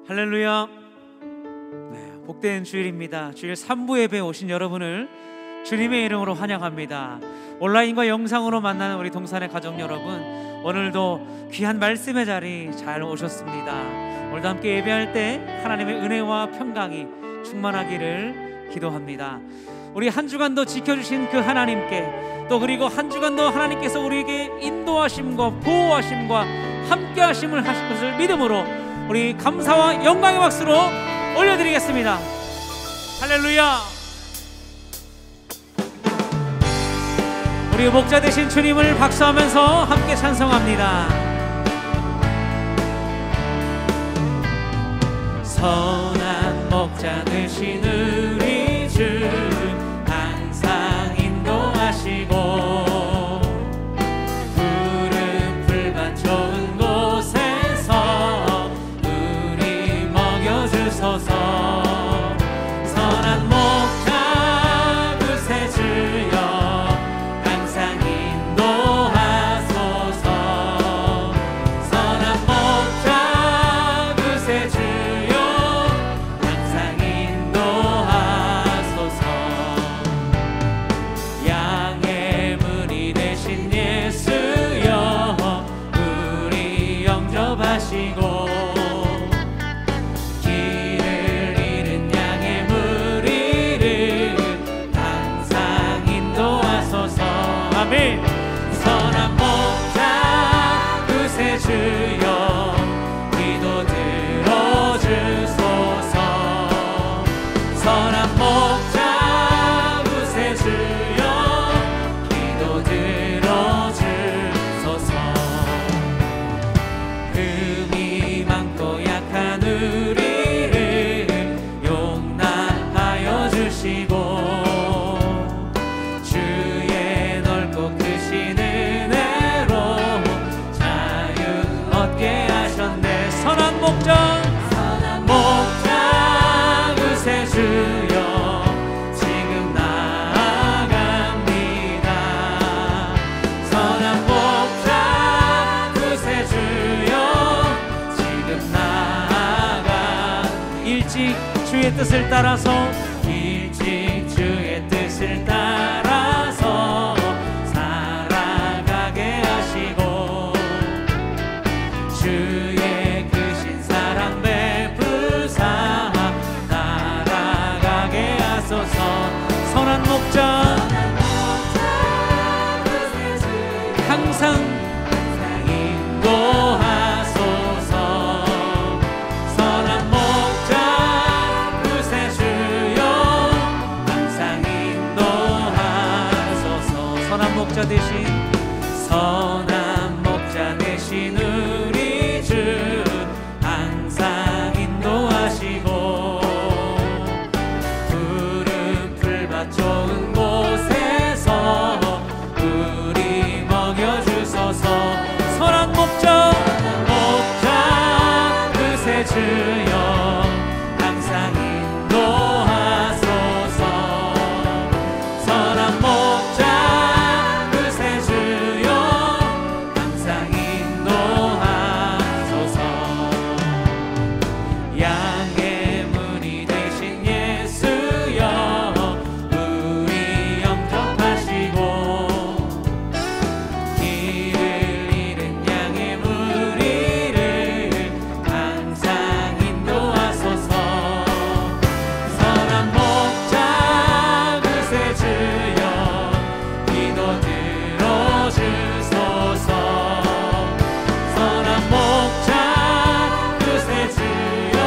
할렐루야. 복된 주일입니다. 주일 3부 예배에 오신 여러분을 주님의 이름으로 환영합니다. 온라인과 영상으로 만나는 우리 동산의 가족 여러분, 오늘도 귀한 말씀의 자리 잘 오셨습니다. 오늘도 함께 예배할 때 하나님의 은혜와 평강이 충만하기를 기도합니다. 우리 한 주간도 지켜주신 그 하나님께, 또 그리고 한 주간도 하나님께서 우리에게 인도하심과 보호하심과 함께하심을 하실 것을 믿음으로 우리 감사와 영광의 박수로 올려드리겠습니다. 할렐루야. 우리 목자 되신 주님을 박수하면서 함께 찬송합니다. 선한 목자 되신 우리 주 항상 인도하시고 푸른 풀밭 좋은 곳에서 우리 먹여주소서. 선한 목자 그새 주여 항상 인도하소서. 선한 목자 그새 주여 항상 인도하소서. 양의 문이 되신 예수여 우리 영접하시고 길을 잃은 양의 무리를 항상 인도하소서. 아멘. 선한 목자 그새 주여 기도 들어주소서. 선한 목자 그새 주여 기도 들어주소서. 흠이 많고 약한 우리를 용납하여 주시고 주의 넓고 크신 은혜로 자유 얻게 하셨네. 선한 목자 그새 주여 지금 나아갑니다. 선한 목자 그새 주여 지금 나아가. 일찍 주의 뜻을 따라서 일찍 주의 뜻을 따라서 살아가게 하시고 주의 크신 사랑 베푸사 날아가게 하소서. 선한 목자 항상 인도하소서. 선한 목자 그새 주여 항상 인도하소서. 선한 목자 대신 우리 주 항상 인도하시고 푸른 풀밭 좋은 곳에서 우리 먹여주소서. 선한 목자 그새 주여 항상 인도하소서. 선한 목자 그새 주여 항상 인도하소서. 양의 문이 되신 예수여 우리 영접하시고 길을 잃은 양의 무리를 항상 인도하소서. 선한 목자 그새 주여 기도 들어주소서. 선한 목자 그새 주여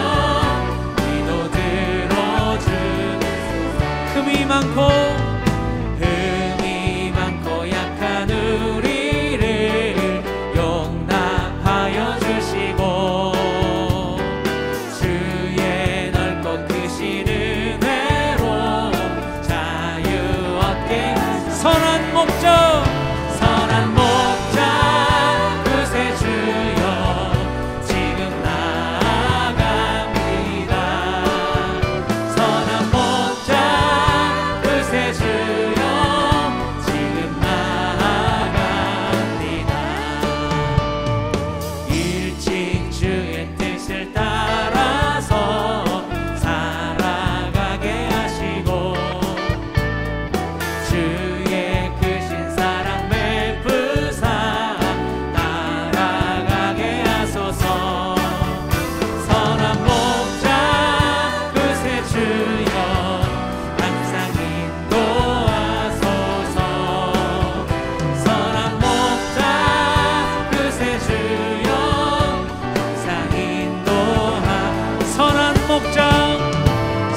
기도 들어주소서. 흠이 많고 약한 우리를 용납하여 주시고 주의 넓고 크신 은혜로 자유 얻게. 선한 목자 그새 주여 지금 나아갑니다. 선한 목자 그새 주여 지금 나아갑니다. 일찍 주의 뜻을 따라 목자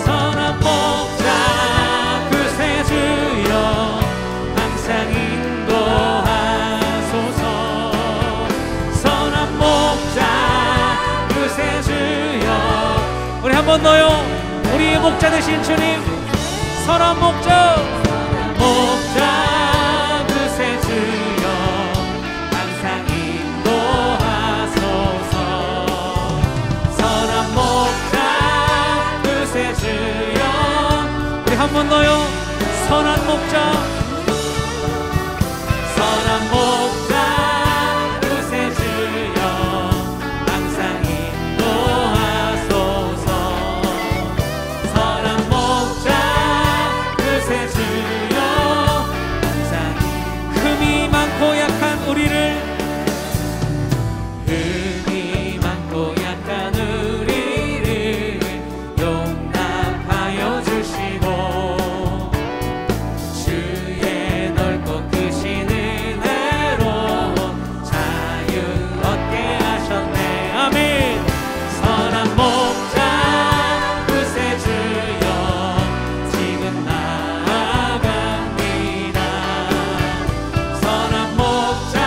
선한 목자 그새 주여 항상 인도하소서. 선한 목자 그새 주여. 우리 한 번 더요. 우리의 목자 되신 주님 선한 목자 목자 그새 주여 항상 인도하소서. 선한 목자 그새 주여. 우리 한 번 더요. 선한 목자 선한 목자 그새 주여 항상 인도하소서. 선한 목자 그새 주여 항상. 흠이 많고 약한 우리를 흠이 많고 약한 우리를 용납하여 주시고 주의 넓고 크신 은혜로 자유 얻게 하셨네. 아멘. 선한 목자 그새 주여 지금 나아갑니다. 선한 목자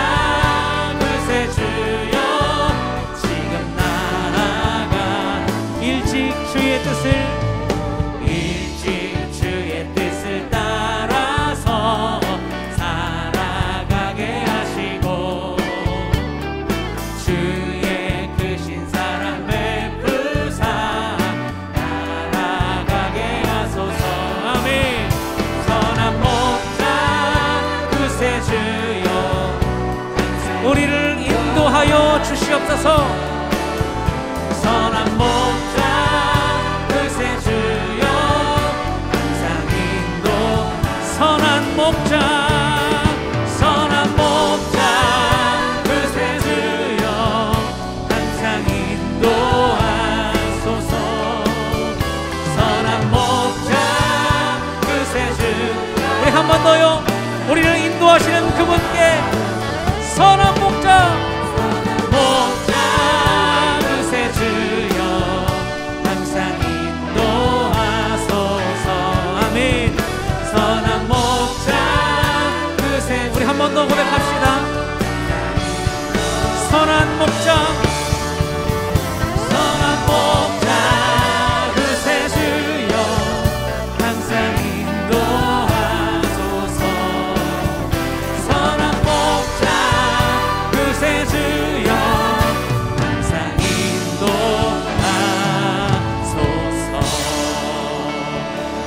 그새 주여 지금 나아가. 일찍 주의 뜻을 따라서 살아가게 하시고 주의 크신 사랑 베푸사 나아가게 하소서. 아멘. 선한 목자 그새 주여 우리를 인도하여 주시옵소서. 선한 목자 그새 주여 항상 인도. 선한 목자 선한 목자 그새 주여 항상 인도하소서. 선한 목자 그새 주여. 우리 한 번 더요. 우리를 인도하시는 그분께 선한 목자 목자 그새 주여 항상 인도하소서. 아멘. 선한 목자 그새. 우리 한 번 더 고백합시다. 선한 목자 선한 목자 그새 주여 항상 인도하소서. 선한 목자 그새 주여 항상 인도하소서.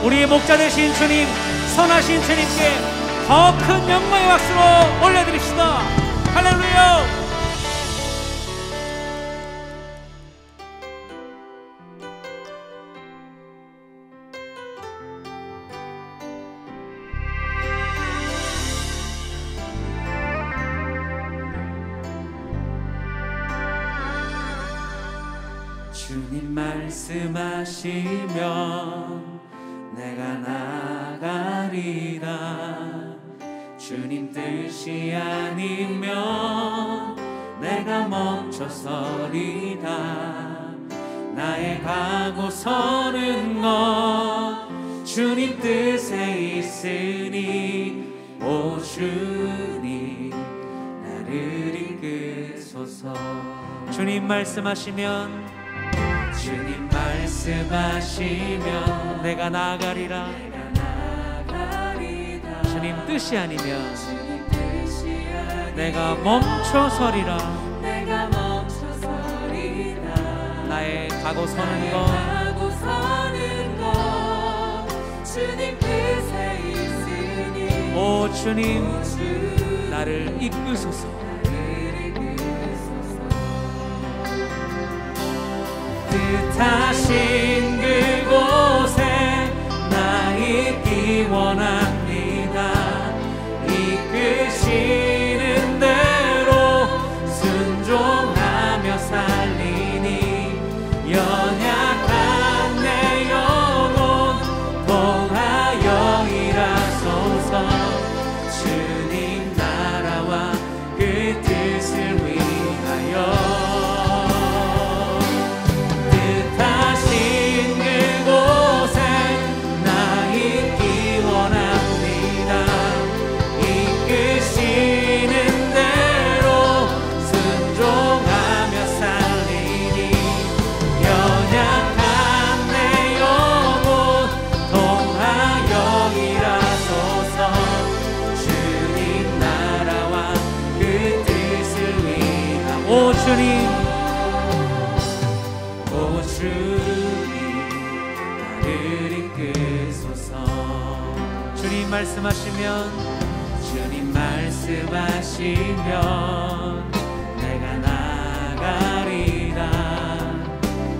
우리의 목자 되신 주님 선하신 주님께 더 큰 영광의 박수로 올려드립시다. 할렐루야. 주님 말씀하시면 내가 나가리라. 주님 뜻이 아니면 내가 멈춰서리다. 나의 가고 서는 것 주님 뜻에 있으니 오 주님 나를 이끄소서. 주님 말씀하시면 주님 말씀하시면 내가 나가리라. 주님 뜻이 아니면 내가 멈춰서리라. 나의 가고 서는 것 주님 뜻에 있으니 오 주님 나를 이끄소서. 뜻하신 그곳에 나 있기 원합니다. 이끄시는 대로 순종하며 살리니 연약한 내 영혼 통하여 일하소서. 주님 나라와 그 뜻을 위하여 뜻하신 주님 나를 이끄소서. 주님 말씀하시면 내가 나가리라.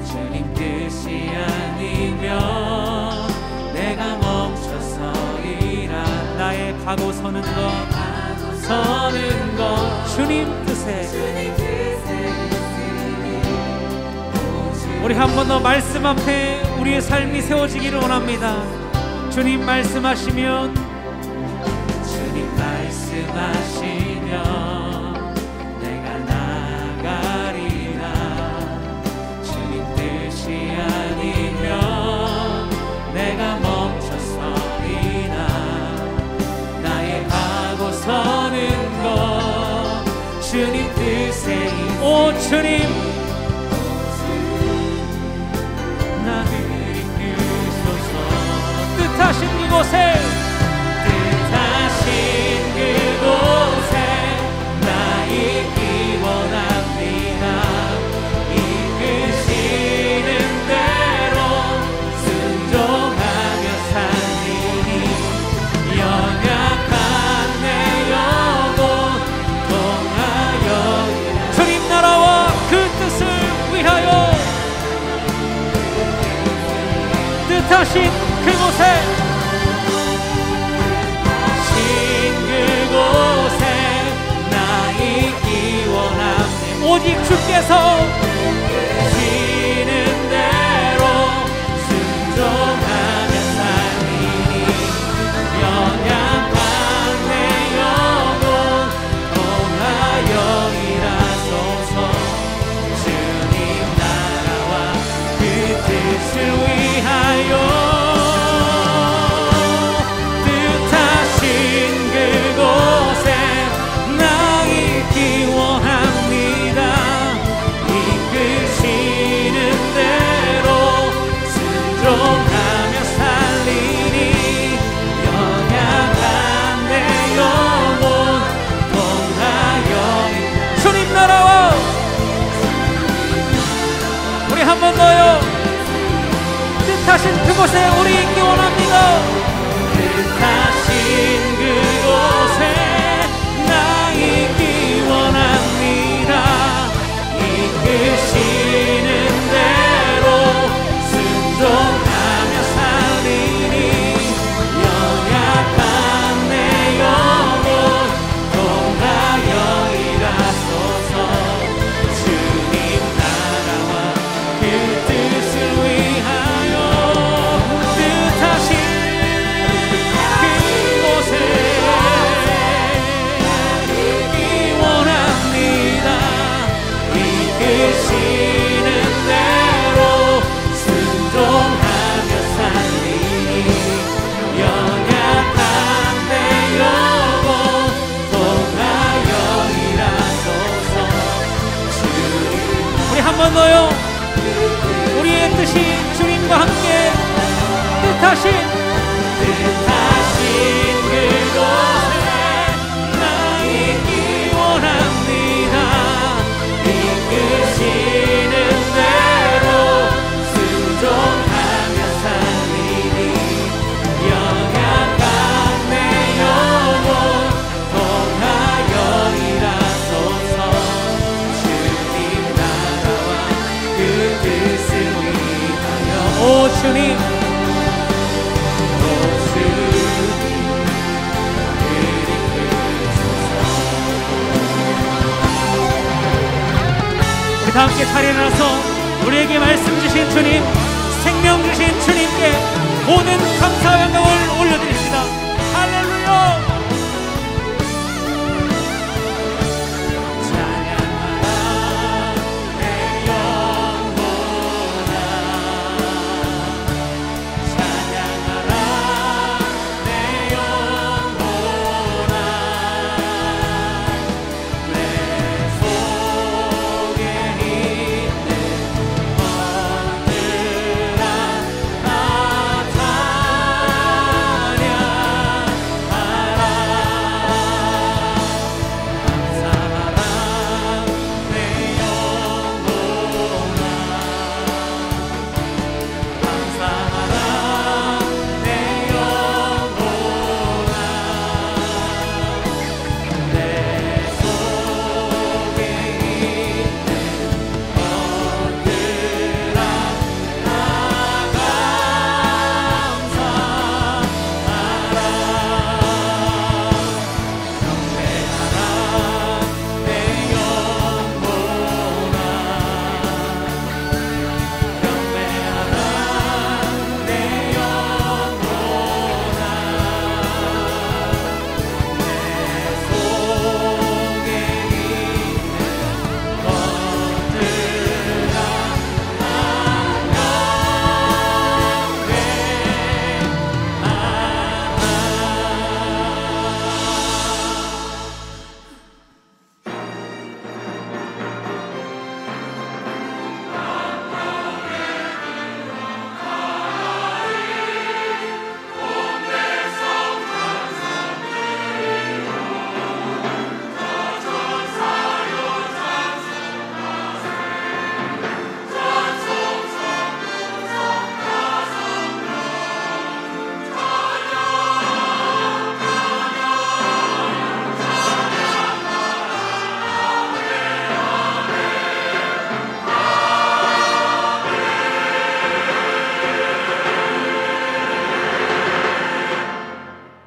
주님 뜻이 아니면 내가 멈춰서리라. 나의 가고 서는 것 주님 뜻에. 우리 한 번 더 말씀 앞에 우리의 삶이 세워지기를 원합니다. 주님 말씀하시면 내가 나가리라. 주님 뜻이 아니면 내가 멈춰서리라. 나의 가고 서는 것 주님 뜻에. 오 주님 나를 이끄소서. 뜻하신 그곳에 나 있기 원합니다. 이끄시는 대로 순종하며 살리니 연약한 내 영혼 통하여 주님 나라와 그 뜻을 위하여 뜻하신 그곳에 오직 주께서 시는 대로 순종하며 살리니 연약한 내 영혼 통하여 일하소서. 주님 나라와 그 뜻을 위하여 뜻하신 그곳에 나 있기 원합니다. 이끄시는 대로 순종하며 살리니 연약한 내 영혼 통하여 주님 나라와 우리 한 번 더요. 뜻하신 그곳에 우리 있기 원합니다. 뜻하신 그곳에 나 있기 원합니다. 이끄시는 대로 순종하며 살리니 연약한 내 영혼 통하여 일하소서. 주님 나라와 그 뜻을 위하여 뜻하신 그곳에 있기 원합니다. 이끄시는 대로 순종하며 살리니 연약한 내 영혼 통하여 일하소서. 주님 우리 한 번 더요. 우리의 뜻이 주님과 함께 뜻하신 그곳에 나 있기 원합니다. 이끄시는 대로 순종하며 살리니 연약한 내 영혼 통하여 일하소서. 주님 나라와 그 뜻을 위하여 오 주님 다 함께 자리에 나서 우리에게 말씀 주신 주님, 생명 주신 주님께 모든 감사와 영광을 올려드립니다. 할렐루야. 찬양하라 내 영혼아, 찬양하라 내 영혼아. 내 속에 있는 것들아 다 찬양하라.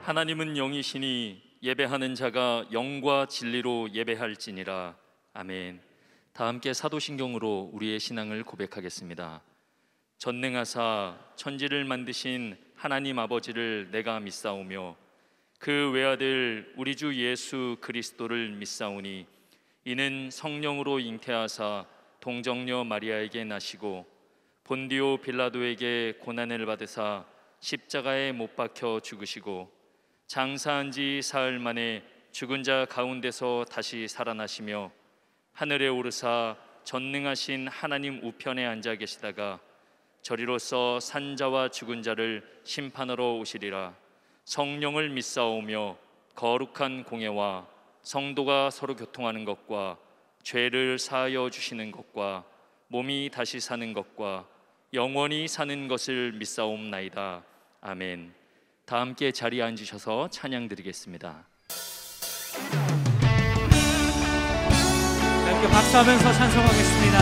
하나님은 영이시니 예배하는 자가 영과 진리로 예배할지니라. 아멘. 다 함께 사도신경으로 우리의 신앙을 고백하겠습니다. 전능하사 천지를 만드신 하나님 아버지를 내가 믿사오며 그 외아들 우리 주 예수 그리스도를 믿사오니 이는 성령으로 잉태하사 동정녀 마리아에게 나시고 본디오 빌라도에게 고난을 받으사 십자가에 못 박혀 죽으시고 장사한 지 사흘 만에 죽은 자 가운데서 다시 살아나시며 하늘에 오르사 전능하신 하나님 우편에 앉아 계시다가 저리로서 산자와 죽은 자를 심판하러 오시리라. 성령을 믿사오며 거룩한 공예와 성도가 서로 교통하는 것과 죄를 사하여 주시는 것과 몸이 다시 사는 것과 영원히 사는 것을 믿사옵나이다. 아멘. 다 함께 자리에 앉으셔서 찬양 드리겠습니다. 함께 박수하면서 찬송하겠습니다.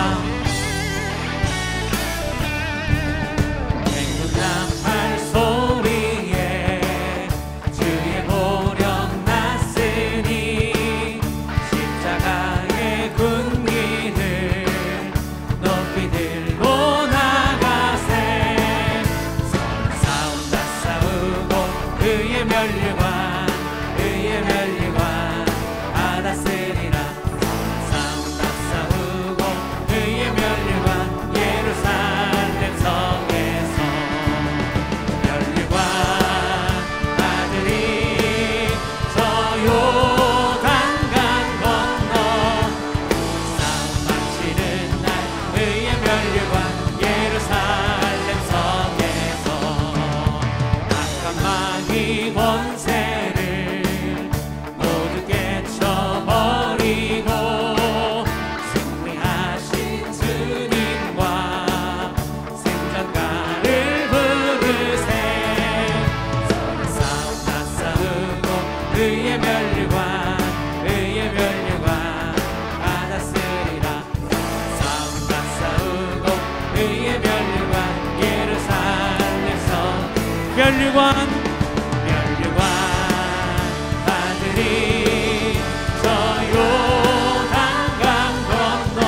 행군나팔 소리에 주의 보령 났으니 십자가의 군기를 높이 들고 나가세. 싸운다 싸우고 의의 면류관 의의 면류관 받았으리라. 싸운다 싸우고 의의 면류관 예루살렘 성에서 면류관 아들이 저 요단강 건너 싸움 마치는 날 의의 면류관 예루살렘 성에서 악한 마귀 권세를 모두 깨쳐버리고 승리하신 주님과 승전가를 부르세. 서로 싸우다 싸우고 의의 면류관 의의 면류관 받았으리라. 싸우다 싸우고 의의 면류관 예루살렘 성 면류관 아들이 저 요단강 건너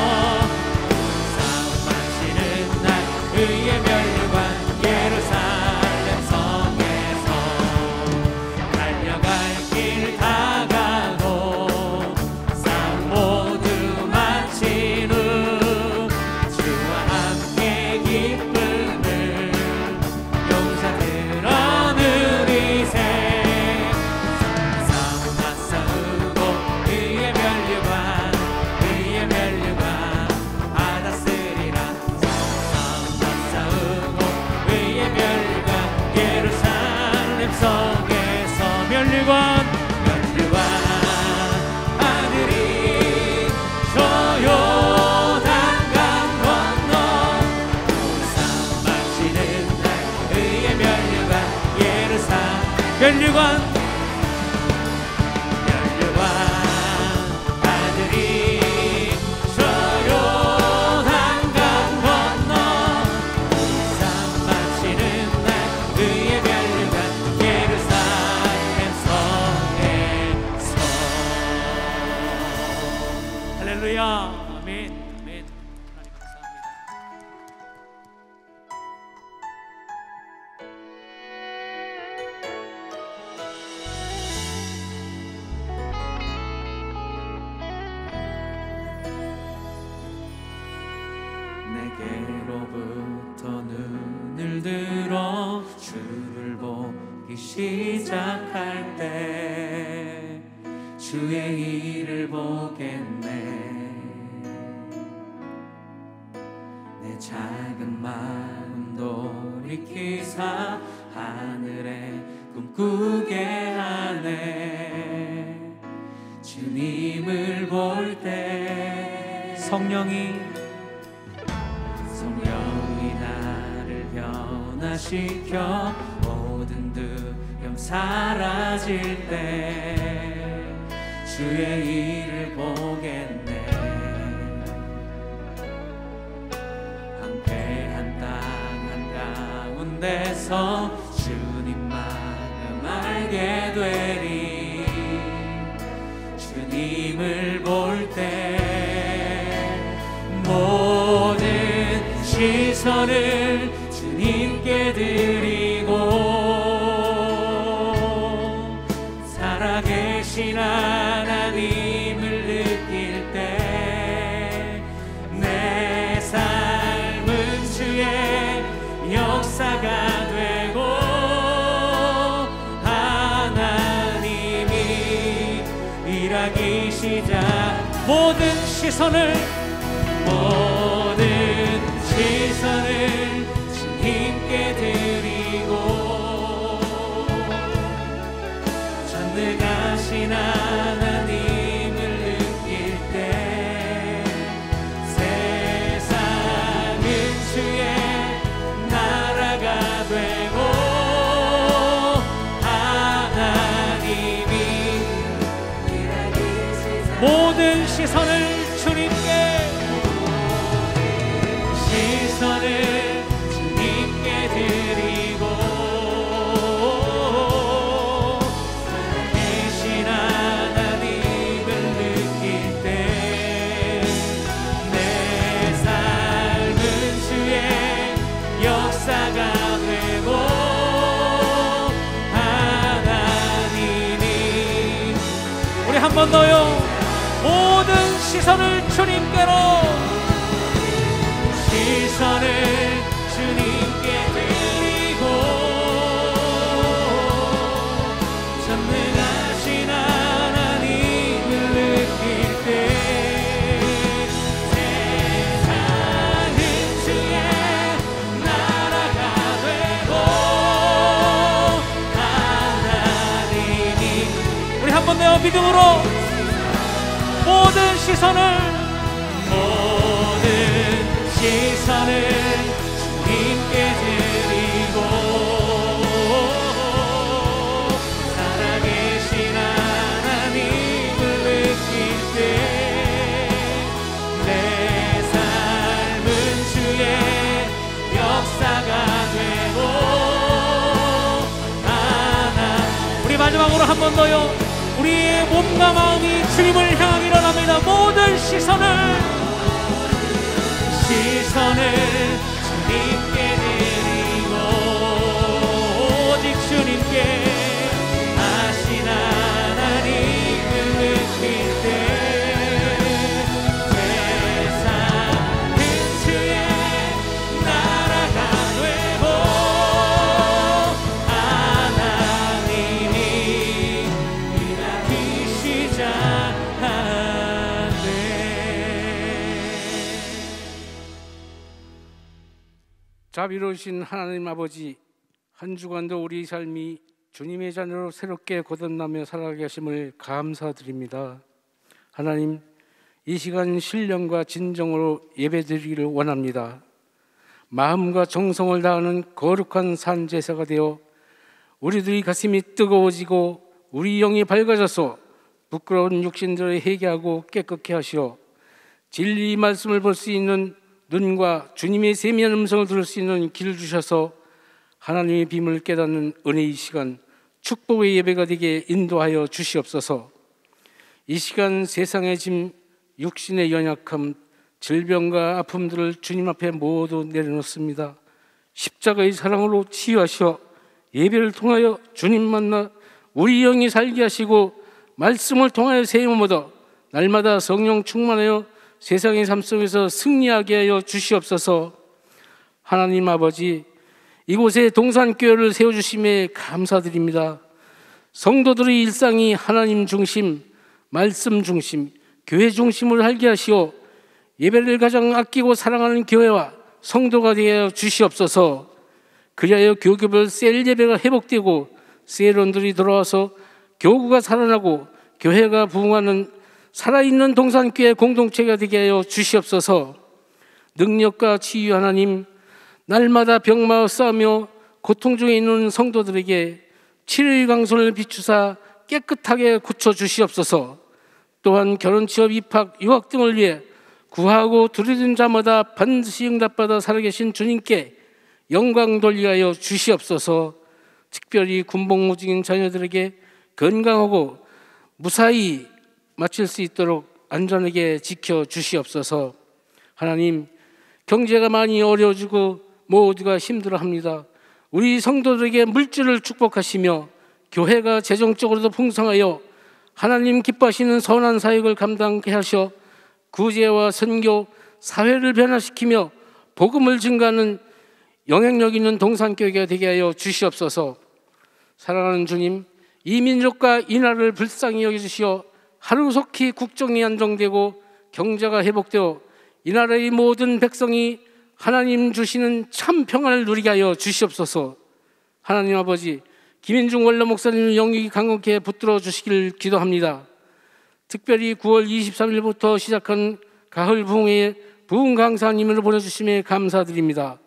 싸움 마치는 날 의의 면류관 예루살렘 성에서 달려갈 길 다 가고 싸움 모두 마친 후 주와 함께 기쁨을 용사들어 누리세. 싸우다 싸우고 의의 면류관 의의 면류관 받았으리라. 싸우다 싸우고 의의 면류관 예루살렘 성에서 면류관 아들이 저 요단강 건너 싸움 마치는 날 의의 면류관 예루살렘 면류관 아들이 저 요단강 건너 싸움 마치는 날 의의 면류관 예루살렘 성에서. 할렐루야. 아멘. 아멘. 하나님 감사합니다. 내게로부터 눈을 들어 주를 보기 시작할 때 주의 일을 보겠네. 내 작은 마음 돌이키사 하늘에 꿈꾸게 하네. 주님을 볼 때 성령이 나를 변화시켜 모든 두려움 사라질 때 주의 일을 보겠네. 항폐한 땅 한가운데서 주님 마음 알게 되리. 주님을 볼 때 모든 시선을 주님께 드리고 살아계신 하나님을 느낄 때 내 삶은 주의 역사가 되고 하나님이 일하기 시작. 모든 시선을 주님께 드리고 전능하신 하나님을 느낄 때 세상은 주의 나라가 되고 하나님이 모든 시선을 주님께 드리고 살아계신 하나님을 느낄 때 내 삶은 주의 역사가 되고 하나님이 우리 한 번 더요. 모든 시선을 주님께로 시선을 주님께 드리고 전능하신 하나님을 느낄 때 세상은 주의 나라가 되고 하나님이 우리 한 번 더 믿음으로 모든 시선을 주님께 드리고 살아계신 하나님을 느낄 때 내 삶은 주의 역사가 되고 우리 마지막으로 한 번 더요. 우리의 몸과 마음이 주님을 향하게 일어납니다. 모든 시선을 주님께 드리고 오직 주님께 하신 하나님을 느낄 때 세상은 주의 나라가 되고 하나님이 일하기 시작하네. 자비로우신 하나님 아버지, 한 주간도 우리 삶이 주님의 자녀로 새롭게 거듭나며 살아계심을 감사드립니다. 하나님, 이 시간 신령과 진정으로 예배드리기를 원합니다. 마음과 정성을 다하는 거룩한 산제사가 되어 우리들의 가슴이 뜨거워지고 우리 영이 밝아져서 부끄러운 육신들을 회개하고 깨끗게 하시어 진리의 말씀을 볼 수 있는 눈과 주님의 세미한 음성을 들을 수 있는 길을 주셔서 하나님의 빔을 깨닫는 은혜의 시간, 축복의 예배가 되게 인도하여 주시옵소서. 이 시간 세상의 짐, 육신의 연약함, 질병과 아픔들을 주님 앞에 모두 내려놓습니다. 십자가의 사랑으로 치유하시어 예배를 통하여 주님 만나 우리 영이 살게 하시고 말씀을 통하여 세움을 얻어 날마다 성령 충만하여 세상의 삶 속에서 승리하게 하여 주시옵소서. 하나님 아버지, 이곳에 동산교회를 세워주심에 감사드립니다. 성도들의 일상이 하나님 중심, 말씀 중심, 교회 중심을 알게 하시어 예배를 가장 아끼고 사랑하는 교회와 성도가 되어 주시옵소서. 그리하여 교구별 셀 예배가 회복되고 세론들이 돌아와서 교구가 살아나고 교회가 부흥하는 살아있는 동산교회 공동체가 되게 하여 주시옵소서. 능력과 치유 하나님, 날마다 병마어 싸우며 고통 중에 있는 성도들에게 치료의 강손을 비추사 깨끗하게 고쳐주시옵소서. 또한 결혼, 취업, 입학, 유학 등을 위해 구하고 두려운 자마다 반드시 응답받아 살아계신 주님께 영광 돌리게 하여 주시옵소서. 특별히 군복무 중인 자녀들에게 건강하고 무사히 마칠 수 있도록 안전하게 지켜주시옵소서. 하나님, 경제가 많이 어려워지고 모두가 힘들어합니다. 우리 성도들에게 물질을 축복하시며 교회가 재정적으로도 풍성하여 하나님 기뻐하시는 선한 사역을 감당케 하셔 구제와 선교, 사회를 변화시키며 복음을 증가하는 영향력 있는 동산교회가 되게 하여 주시옵소서. 사랑하는 주님, 이 민족과 이 나라를 불쌍히 여겨주시어 하루속히 국정이 안정되고 경제가 회복되어 이 나라의 모든 백성이 하나님 주시는 참 평안을 누리게 하여 주시옵소서. 하나님 아버지, 김인중 원로 목사님의 영육이 강건케 붙들어 주시길 기도합니다. 특별히 9월 23일부터 시작한 가을 부흥회에 부흥 강사님을 보내주심에 감사드립니다.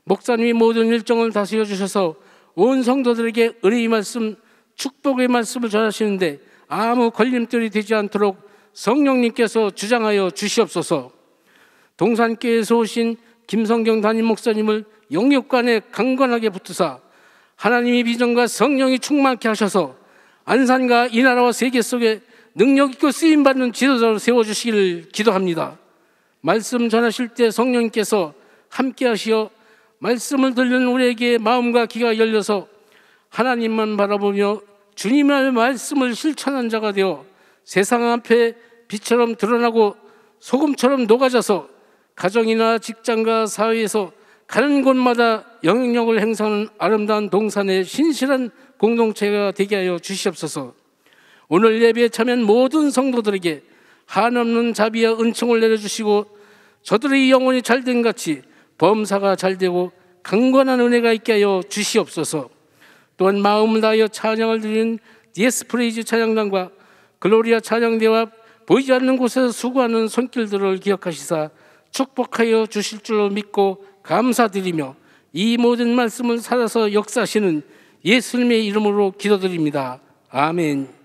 목사님이 모든 일정을 다스려 주셔서 온 성도들에게 은혜의 말씀, 축복의 말씀을 전하시는데 아무 걸림돌이 되지 않도록 성령님께서 주장하여 주시옵소서. 동산교회에서 오신 김성경 담임 목사님을 영육간에 강건하게 붙드사 하나님의 비전과 성령이 충만케 하셔서 안산과 이 나라와 세계 속에 능력 있고 쓰임받는 지도자로 세워주시기를 기도합니다. 말씀 전하실 때 성령님께서 함께 하시어 말씀을 듣는 우리에게 마음과 귀가 열려서 하나님만 바라보며 주님의 말씀을 실천한 자가 되어 세상 앞에 빛처럼 드러나고 소금처럼 녹아져서 가정이나 직장과 사회에서 가는 곳마다 영향력을 행사하는 아름다운 동산의 신실한 공동체가 되게 하여 주시옵소서. 오늘 예배에 참여한 모든 성도들에게 한없는 자비와 은총을 내려주시고 저들의 영혼이 잘된 같이 범사가 잘되고 강건한 은혜가 있게 하여 주시옵소서. 또한 마음을 다하여 찬양을 드리는 디에스프레이즈 찬양단과 글로리아 찬양대와 보이지 않는 곳에서 수고하는 손길들을 기억하시사 축복하여 주실 줄로 믿고 감사드리며 이 모든 말씀을 살아서 역사하시는 예수님의 이름으로 기도드립니다. 아멘.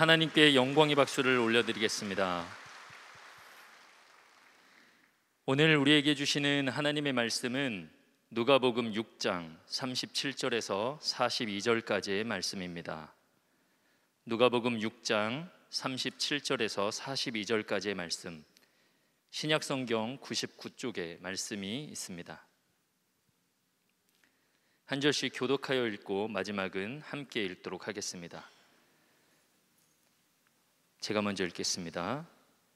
하나님께 영광의 박수를 올려드리겠습니다. 오늘 우리에게 주시는 하나님의 말씀은 누가복음 6장 37절에서 42절까지의 말씀입니다. 누가복음 6장 37절에서 42절까지의 말씀, 신약성경 99쪽에 말씀이 있습니다. 한 절씩 교독하여 읽고 마지막은 함께 읽도록 하겠습니다. 제가 먼저 읽겠습니다.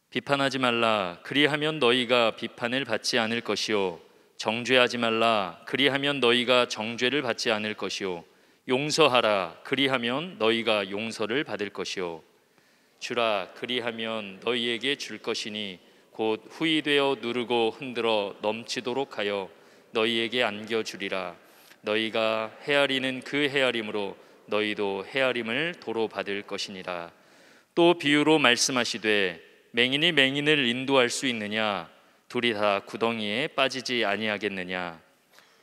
비판하지 말라. 그리하면 너희가 비판을 받지 않을 것이요. 정죄하지 말라. 그리하면 너희가 정죄를 받지 않을 것이요. 용서하라. 그리하면 너희가 용서를 받을 것이요. 주라. 그리하면 너희에게 줄 것이니 곧 후이되어 누르고 흔들어 넘치도록 하여 너희에게 안겨주리라. 너희가 헤아리는 그 헤아림으로 너희도 헤아림을 도로 받을 것이니라. 또 비유로 말씀하시되 맹인이 맹인을 인도할 수 있느냐? 둘이 다 구덩이에 빠지지 아니하겠느냐?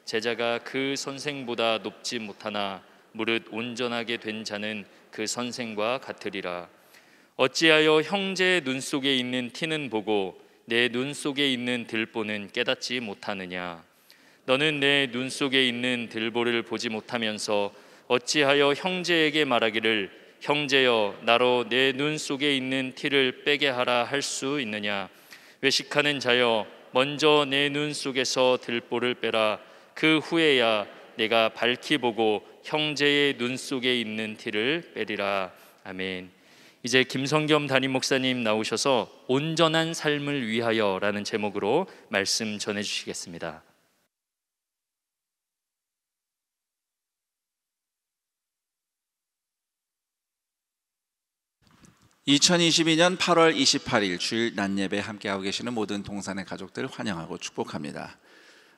제자가 그 선생보다 높지 못하나 무릇 온전하게 된 자는 그 선생과 같으리라. 어찌하여 형제의 눈 속에 있는 티는 보고 내 눈 속에 있는 들보는 깨닫지 못하느냐? 너는 내 눈 속에 있는 들보를 보지 못하면서 어찌하여 형제에게 말하기를 형제여 나로 내 눈 속에 있는 티를 빼게 하라 할 수 있느냐? 외식하는 자여 먼저 내 눈 속에서 들보를 빼라. 그 후에야 내가 밝히 보고 형제의 눈 속에 있는 티를 빼리라. 아멘. 이제 김성겸 담임 목사님 나오셔서 온전한 삶을 위하여 라는 제목으로 말씀 전해주시겠습니다. 2022년 8월 28일 주일 낮예배 함께하고 계시는 모든 동산의 가족들 환영하고 축복합니다.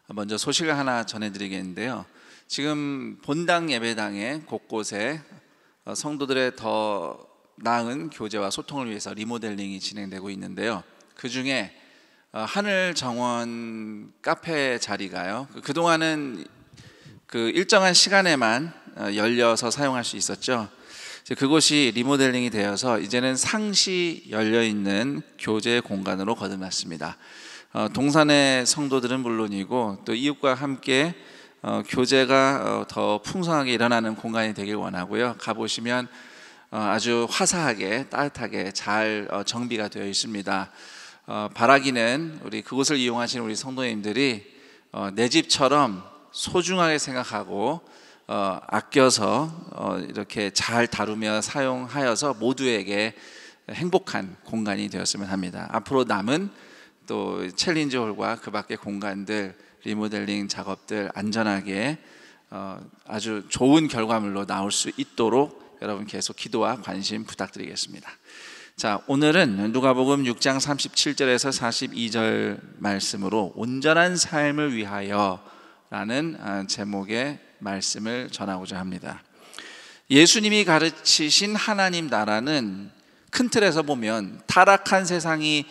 먼저 소식을 하나 전해드리겠는데요. 지금 본당 예배당에 곳곳에 성도들의 더 나은 교제와 소통을 위해서 리모델링이 진행되고 있는데요. 그 중에 하늘정원 카페 자리가요, 그동안은 그 일정한 시간에만 열려서 사용할 수 있었죠. 그곳이 리모델링이 되어서 이제는 상시 열려있는 교제 공간으로 거듭났습니다. 동산의 성도들은 물론이고 또 이웃과 함께 교제가 더 풍성하게 일어나는 공간이 되길 원하고요. 가보시면 아주 화사하게 따뜻하게 잘 정비가 되어 있습니다. 바라기는 우리 그곳을 이용하시는 우리 성도님들이 내 집처럼 소중하게 생각하고 아껴서 이렇게 잘 다루며 사용하여서 모두에게 행복한 공간이 되었으면 합니다. 앞으로 남은 또 챌린지 홀과 그 밖의 공간들 리모델링 작업들 안전하게 아주 좋은 결과물로 나올 수 있도록 여러분 계속 기도와 관심 부탁드리겠습니다. 자, 오늘은 누가복음 6장 37절에서 42절 말씀으로 온전한 삶을 위하여 라는 제목의 말씀을 전하고자 합니다. 예수님이 가르치신 하나님 나라는 큰 틀에서 보면 타락한 세상이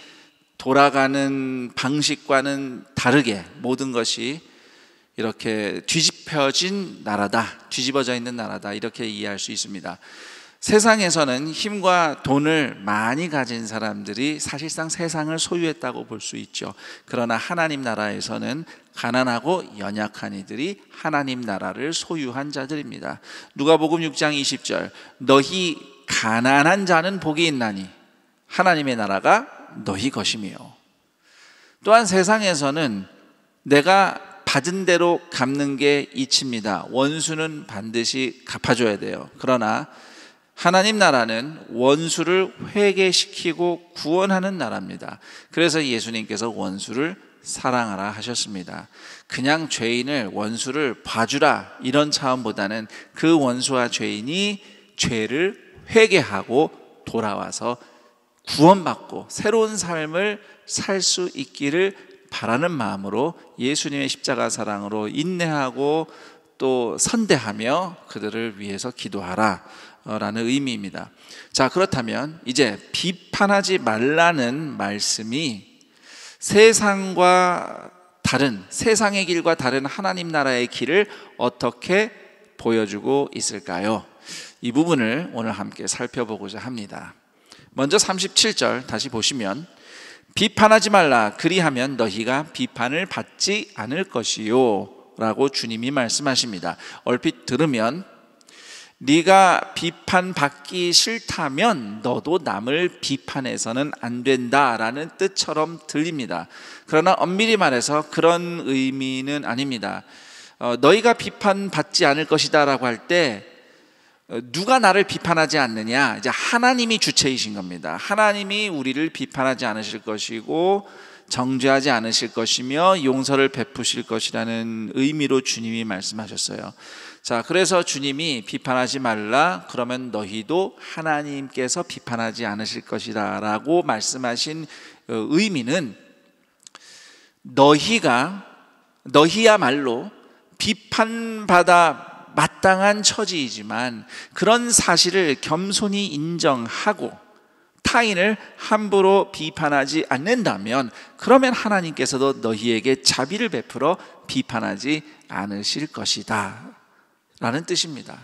돌아가는 방식과는 다르게 모든 것이 이렇게 뒤집혀진 나라다, 뒤집어져 있는 나라다, 이렇게 이해할 수 있습니다. 세상에서는 힘과 돈을 많이 가진 사람들이 사실상 세상을 소유했다고 볼 수 있죠. 그러나 하나님 나라에서는 가난하고 연약한 이들이 하나님 나라를 소유한 자들입니다. 누가복음 6장 20절, 너희 가난한 자는 복이 있나니 하나님의 나라가 너희 것이며. 또한 세상에서는 내가 받은 대로 갚는 게 이치입니다. 원수는 반드시 갚아줘야 돼요. 그러나 하나님 나라는 원수를 회개시키고 구원하는 나라입니다. 그래서 예수님께서 원수를 사랑하라 하셨습니다. 그냥 죄인을, 원수를 봐주라 이런 차원보다는 그 원수와 죄인이 죄를 회개하고 돌아와서 구원받고 새로운 삶을 살 수 있기를 바라는 마음으로 예수님의 십자가 사랑으로 인내하고 또 선대하며 그들을 위해서 기도하라 라는 의미입니다. 자, 그렇다면 이제 비판하지 말라는 말씀이 세상과 다른, 세상의 길과 다른 하나님 나라의 길을 어떻게 보여주고 있을까요? 이 부분을 오늘 함께 살펴보고자 합니다. 먼저 37절 다시 보시면 비판하지 말라 그리하면 너희가 비판을 받지 않을 것이요 라고 주님이 말씀하십니다. 얼핏 들으면 네가 비판받기 싫다면 너도 남을 비판해서는 안 된다라는 뜻처럼 들립니다. 그러나 엄밀히 말해서 그런 의미는 아닙니다. 너희가 비판받지 않을 것이다 라고 할 때 누가 나를 비판하지 않느냐, 이제 하나님이 주체이신 겁니다. 하나님이 우리를 비판하지 않으실 것이고 정죄하지 않으실 것이며 용서를 베푸실 것이라는 의미로 주님이 말씀하셨어요. 자, 그래서 주님이 비판하지 말라 그러면 너희도 하나님께서 비판하지 않으실 것이다 라고 말씀하신 의미는 너희야말로 비판받아 마땅한 처지이지만 그런 사실을 겸손히 인정하고 타인을 함부로 비판하지 않는다면 그러면 하나님께서도 너희에게 자비를 베풀어 비판하지 않으실 것이다 라는 뜻입니다.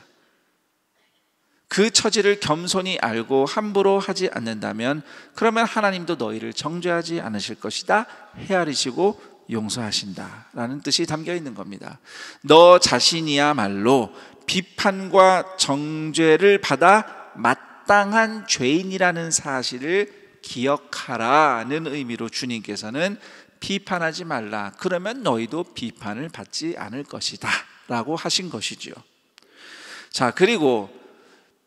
그 처지를 겸손히 알고 함부로 하지 않는다면 그러면 하나님도 너희를 정죄하지 않으실 것이다, 헤아리시고 용서하신다 라는 뜻이 담겨 있는 겁니다. 너 자신이야말로 비판과 정죄를 받아 마땅한 죄인이라는 사실을 기억하라는 의미로 주님께서는 비판하지 말라 그러면 너희도 비판을 받지 않을 것이다 라고 하신 것이죠. 자, 그리고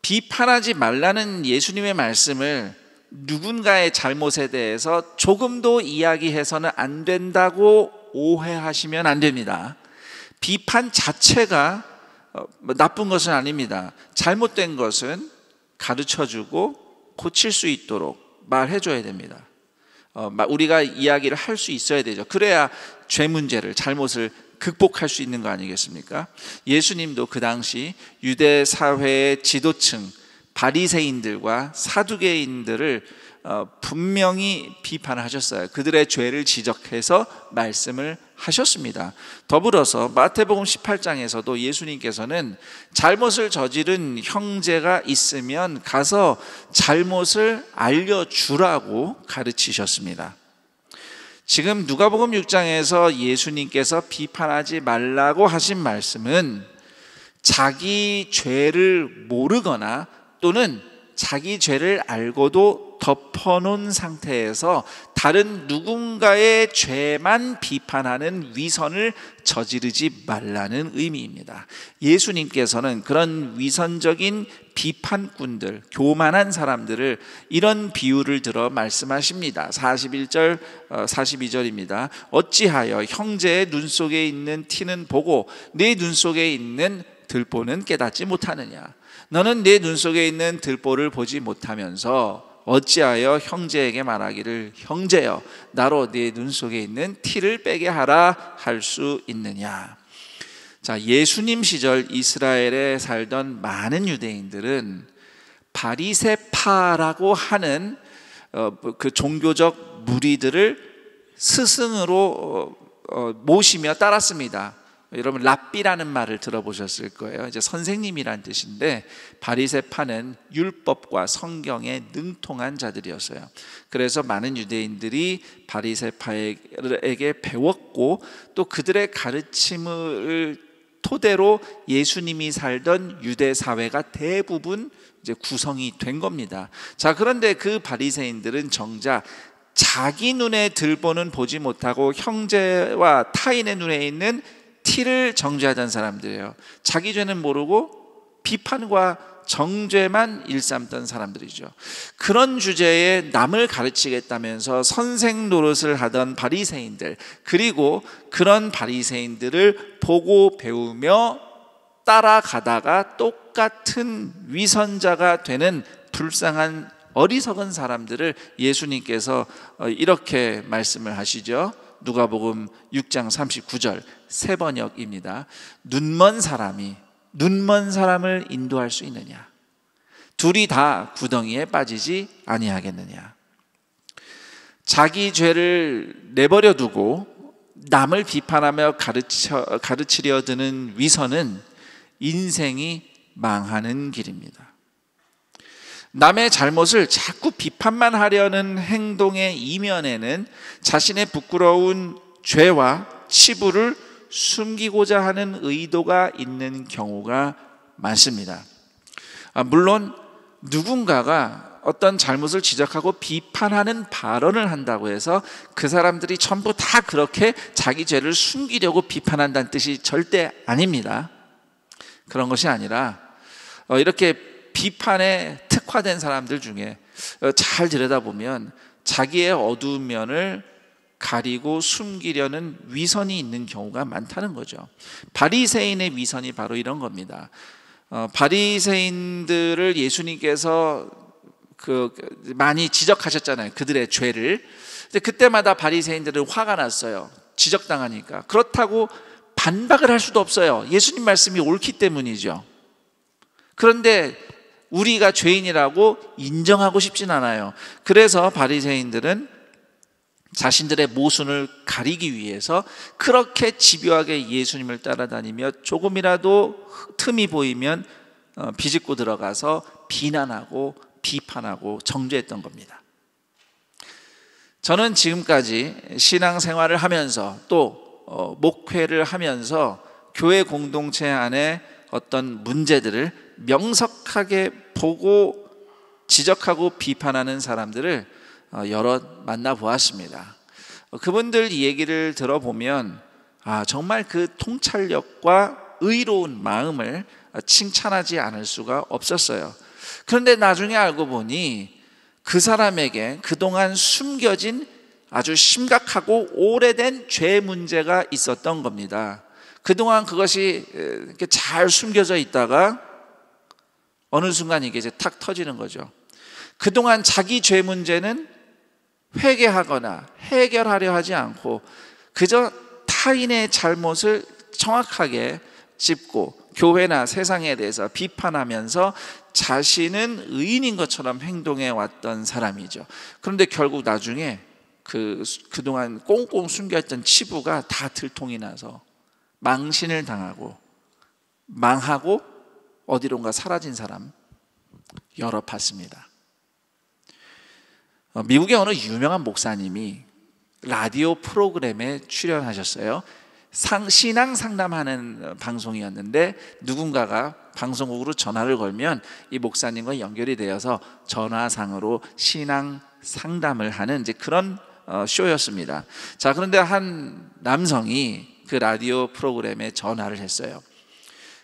비판하지 말라는 예수님의 말씀을 누군가의 잘못에 대해서 조금도 이야기해서는 안 된다고 오해하시면 안 됩니다. 비판 자체가 나쁜 것은 아닙니다. 잘못된 것은 가르쳐주고 고칠 수 있도록 말해줘야 됩니다. 우리가 이야기를 할 수 있어야 되죠. 그래야 죄 문제를, 잘못을 극복할 수 있는 거 아니겠습니까? 예수님도 그 당시 유대 사회의 지도층 바리새인들과 사두개인들을 분명히 비판하셨어요. 그들의 죄를 지적해서 말씀을 하셨습니다. 더불어서 마태복음 18장에서도 예수님께서는 잘못을 저지른 형제가 있으면 가서 잘못을 알려주라고 가르치셨습니다. 지금 누가복음 6장에서 예수님께서 비판하지 말라고 하신 말씀은 자기 죄를 모르거나 또는 자기 죄를 알고도 덮어놓은 상태에서 다른 누군가의 죄만 비판하는 위선을 저지르지 말라는 의미입니다. 예수님께서는 그런 위선적인 비판꾼들, 교만한 사람들을 이런 비유를 들어 말씀하십니다. 41절, 42절입니다. 어찌하여 형제의 눈 속에 있는 티는 보고 내 눈 속에 있는 들보는 깨닫지 못하느냐. 너는 내 눈 속에 있는 들보를 보지 못하면서 어찌하여 형제에게 말하기를 형제여 나로 네 눈 속에 있는 티를 빼게 하라 할 수 있느냐. 자, 예수님 시절 이스라엘에 살던 많은 유대인들은 바리새파라고 하는 그 종교적 무리들을 스승으로 모시며 따랐습니다. 여러분 랍비라는 말을 들어보셨을 거예요. 이제 선생님이란 뜻인데 바리새파는 율법과 성경에 능통한 자들이었어요. 그래서 많은 유대인들이 바리새파에게 배웠고 또 그들의 가르침을 토대로 예수님이 살던 유대 사회가 대부분 이제 구성이 된 겁니다. 자, 그런데 그 바리새인들은 정작 자기 눈에 들보는 보지 못하고 형제와 타인의 눈에 있는 티를 정죄하던 사람들이에요. 자기 죄는 모르고 비판과 정죄만 일삼던 사람들이죠. 그런 주제에 남을 가르치겠다면서 선생 노릇을 하던 바리새인들, 그리고 그런 바리새인들을 보고 배우며 따라가다가 똑같은 위선자가 되는 불쌍한 어리석은 사람들을 예수님께서 이렇게 말씀을 하시죠. 누가복음 6장 39절 새 번역입니다. 눈먼 사람이 눈먼 사람을 인도할 수 있느냐? 둘이 다 구덩이에 빠지지 아니하겠느냐? 자기 죄를 내버려 두고 남을 비판하며 가르치려 드는 위선은 인생이 망하는 길입니다. 남의 잘못을 자꾸 비판만 하려는 행동의 이면에는 자신의 부끄러운 죄와 치부를 숨기고자 하는 의도가 있는 경우가 많습니다. 물론 누군가가 어떤 잘못을 지적하고 비판하는 발언을 한다고 해서 그 사람들이 전부 다 그렇게 자기 죄를 숨기려고 비판한다는 뜻이 절대 아닙니다. 그런 것이 아니라 이렇게 비판에 특화된 사람들 중에 잘 들여다보면 자기의 어두운 면을 가리고 숨기려는 위선이 있는 경우가 많다는 거죠. 바리새인의 위선이 바로 이런 겁니다. 바리새인들을 예수님께서 많이 지적하셨잖아요. 그들의 죄를. 근데 그때마다 바리새인들은 화가 났어요. 지적당하니까. 그렇다고 반박을 할 수도 없어요. 예수님 말씀이 옳기 때문이죠. 그런데 우리가 죄인이라고 인정하고 싶진 않아요. 그래서 바리새인들은 자신들의 모순을 가리기 위해서 그렇게 집요하게 예수님을 따라다니며 조금이라도 틈이 보이면 비집고 들어가서 비난하고 비판하고 정죄했던 겁니다. 저는 지금까지 신앙생활을 하면서 또 목회를 하면서 교회 공동체 안에 어떤 문제들을 명석하게 보고 지적하고 비판하는 사람들을 여럿 만나보았습니다. 그분들 얘기를 들어보면 정말 그 통찰력과 의로운 마음을 칭찬하지 않을 수가 없었어요. 그런데 나중에 알고 보니 그 사람에게 그동안 숨겨진 아주 심각하고 오래된 죄 문제가 있었던 겁니다. 그동안 그것이 이렇게 잘 숨겨져 있다가 어느 순간 이게 이제 탁 터지는 거죠. 그동안 자기 죄 문제는 회개하거나 해결하려 하지 않고 그저 타인의 잘못을 정확하게 짚고 교회나 세상에 대해서 비판하면서 자신은 의인인 것처럼 행동해 왔던 사람이죠. 그런데 결국 나중에 그동안 꽁꽁 숨겨있던 치부가 다 들통이 나서 망신을 당하고 망하고 어디론가 사라진 사람 여러 봤습니다. 미국의 어느 유명한 목사님이 라디오 프로그램에 출연하셨어요. 신앙 상담하는 방송이었는데 누군가가 방송국으로 전화를 걸면 이 목사님과 연결이 되어서 전화상으로 신앙 상담을 하는 이제 그런 쇼였습니다. 자, 그런데 한 남성이 그 라디오 프로그램에 전화를 했어요.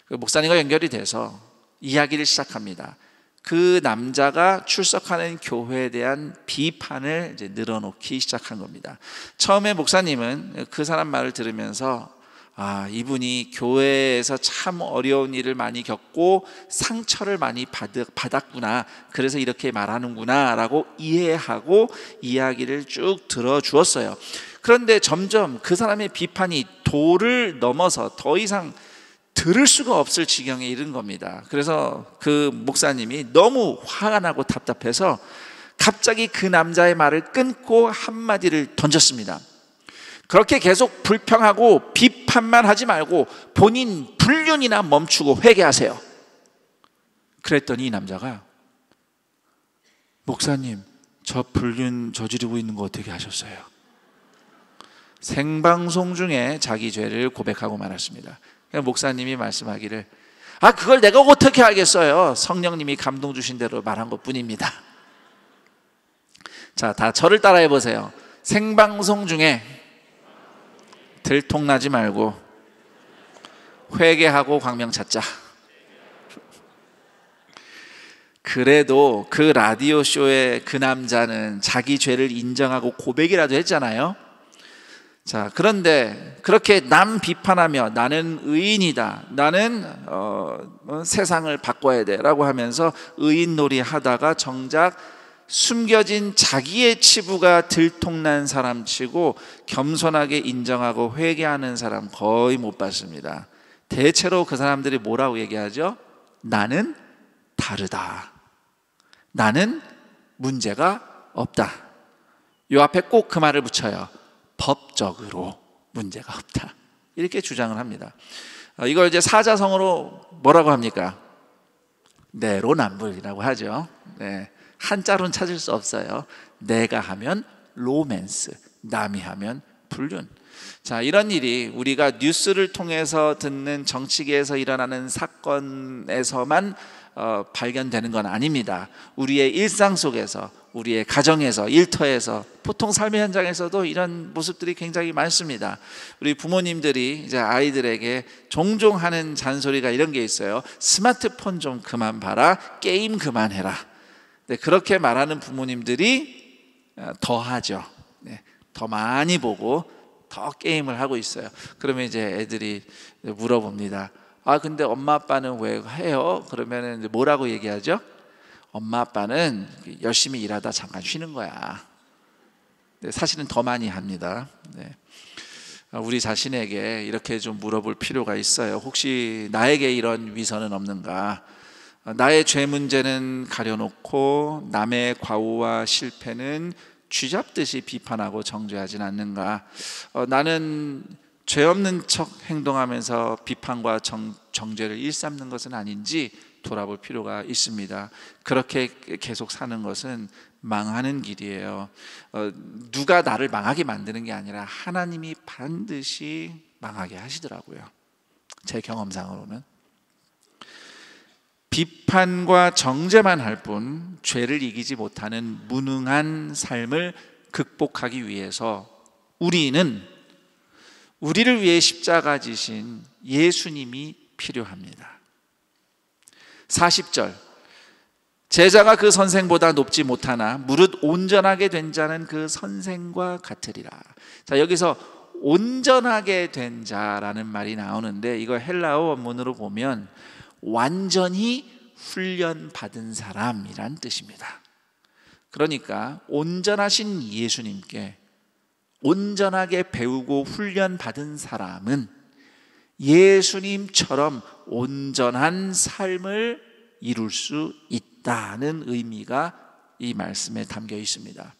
그 목사님과 연결이 돼서 이야기를 시작합니다. 그 남자가 출석하는 교회에 대한 비판을 이제 늘어놓기 시작한 겁니다. 처음에 목사님은 그 사람 말을 들으면서 이분이 교회에서 참 어려운 일을 많이 겪고 상처를 많이 받았구나, 그래서 이렇게 말하는구나 라고 이해하고 이야기를 쭉 들어주었어요. 그런데 점점 그 사람의 비판이 도를 넘어서 더 이상 들을 수가 없을 지경에 이른 겁니다. 그래서 그 목사님이 너무 화가 나고 답답해서 갑자기 그 남자의 말을 끊고 한마디를 던졌습니다. 그렇게 계속 불평하고 비판만 하지 말고 본인 불륜이나 멈추고 회개하세요. 그랬더니 이 남자가 목사님, 저 불륜 저지르고 있는 거 어떻게 하셨어요? 생방송 중에 자기 죄를 고백하고 말았습니다. 목사님이 말씀하기를 그걸 내가 어떻게 알겠어요? 성령님이 감동 주신 대로 말한 것뿐입니다. 자, 다 저를 따라해 보세요. 생방송 중에 들통나지 말고 회개하고 광명 찾자. 그래도 그 라디오 쇼에 그 남자는 자기 죄를 인정하고 고백이라도 했잖아요. 자, 그런데 그렇게 남 비판하며 나는 의인이다, 나는 세상을 바꿔야 돼 라고 하면서 의인놀이 하다가 정작 숨겨진 자기의 치부가 들통난 사람치고 겸손하게 인정하고 회개하는 사람 거의 못 봤습니다. 대체로 그 사람들이 뭐라고 얘기하죠? 나는 다르다, 나는 문제가 없다. 요 앞에 꼭 그 말을 붙여요. 법적으로 문제가 없다, 이렇게 주장을 합니다. 이걸 이제 사자성어로 뭐라고 합니까? 내로남불이라고 하죠. 네, 한자로는 찾을 수 없어요. 내가 하면 로맨스, 남이 하면 불륜. 자, 이런 일이 우리가 뉴스를 통해서 듣는 정치계에서 일어나는 사건에서만 발견되는 건 아닙니다. 우리의 일상 속에서, 우리의 가정에서, 일터에서, 보통 삶의 현장에서도 이런 모습들이 굉장히 많습니다. 우리 부모님들이 이제 아이들에게 종종 하는 잔소리가 이런 게 있어요. 스마트폰 좀 그만 봐라, 게임 그만해라. 네, 그렇게 말하는 부모님들이 더 하죠. 네, 더 많이 보고 더 게임을 하고 있어요. 그러면 이제 애들이 물어봅니다. 아, 근데 엄마 아빠는 왜 해요? 그러면 뭐라고 얘기하죠? 엄마 아빠는 열심히 일하다 잠깐 쉬는 거야. 네, 사실은 더 많이 합니다. 네. 우리 자신에게 이렇게 좀 물어볼 필요가 있어요. 혹시 나에게 이런 위선은 없는가? 나의 죄 문제는 가려놓고 남의 과오와 실패는 쥐잡듯이 비판하고 정죄하진 않는가? 나는 죄 없는 척 행동하면서 비판과 정죄를 일삼는 것은 아닌지 돌아볼 필요가 있습니다. 그렇게 계속 사는 것은 망하는 길이에요. 누가 나를 망하게 만드는 게 아니라 하나님이 반드시 망하게 하시더라고요. 제 경험상으로는. 비판과 정죄만 할 뿐 죄를 이기지 못하는 무능한 삶을 극복하기 위해서 우리는 우리를 위해 십자가 지신 예수님이 필요합니다. 40절, 제자가 그 선생보다 높지 못하나 무릇 온전하게 된 자는 그 선생과 같으리라. 자, 여기서 온전하게 된 자라는 말이 나오는데 이거 헬라어 원문으로 보면 완전히 훈련받은 사람이란 뜻입니다. 그러니까 온전하신 예수님께 온전하게 배우고 훈련받은 사람은 예수님처럼 온전한 삶을 이룰 수 있다는 의미가 이 말씀에 담겨 있습니다.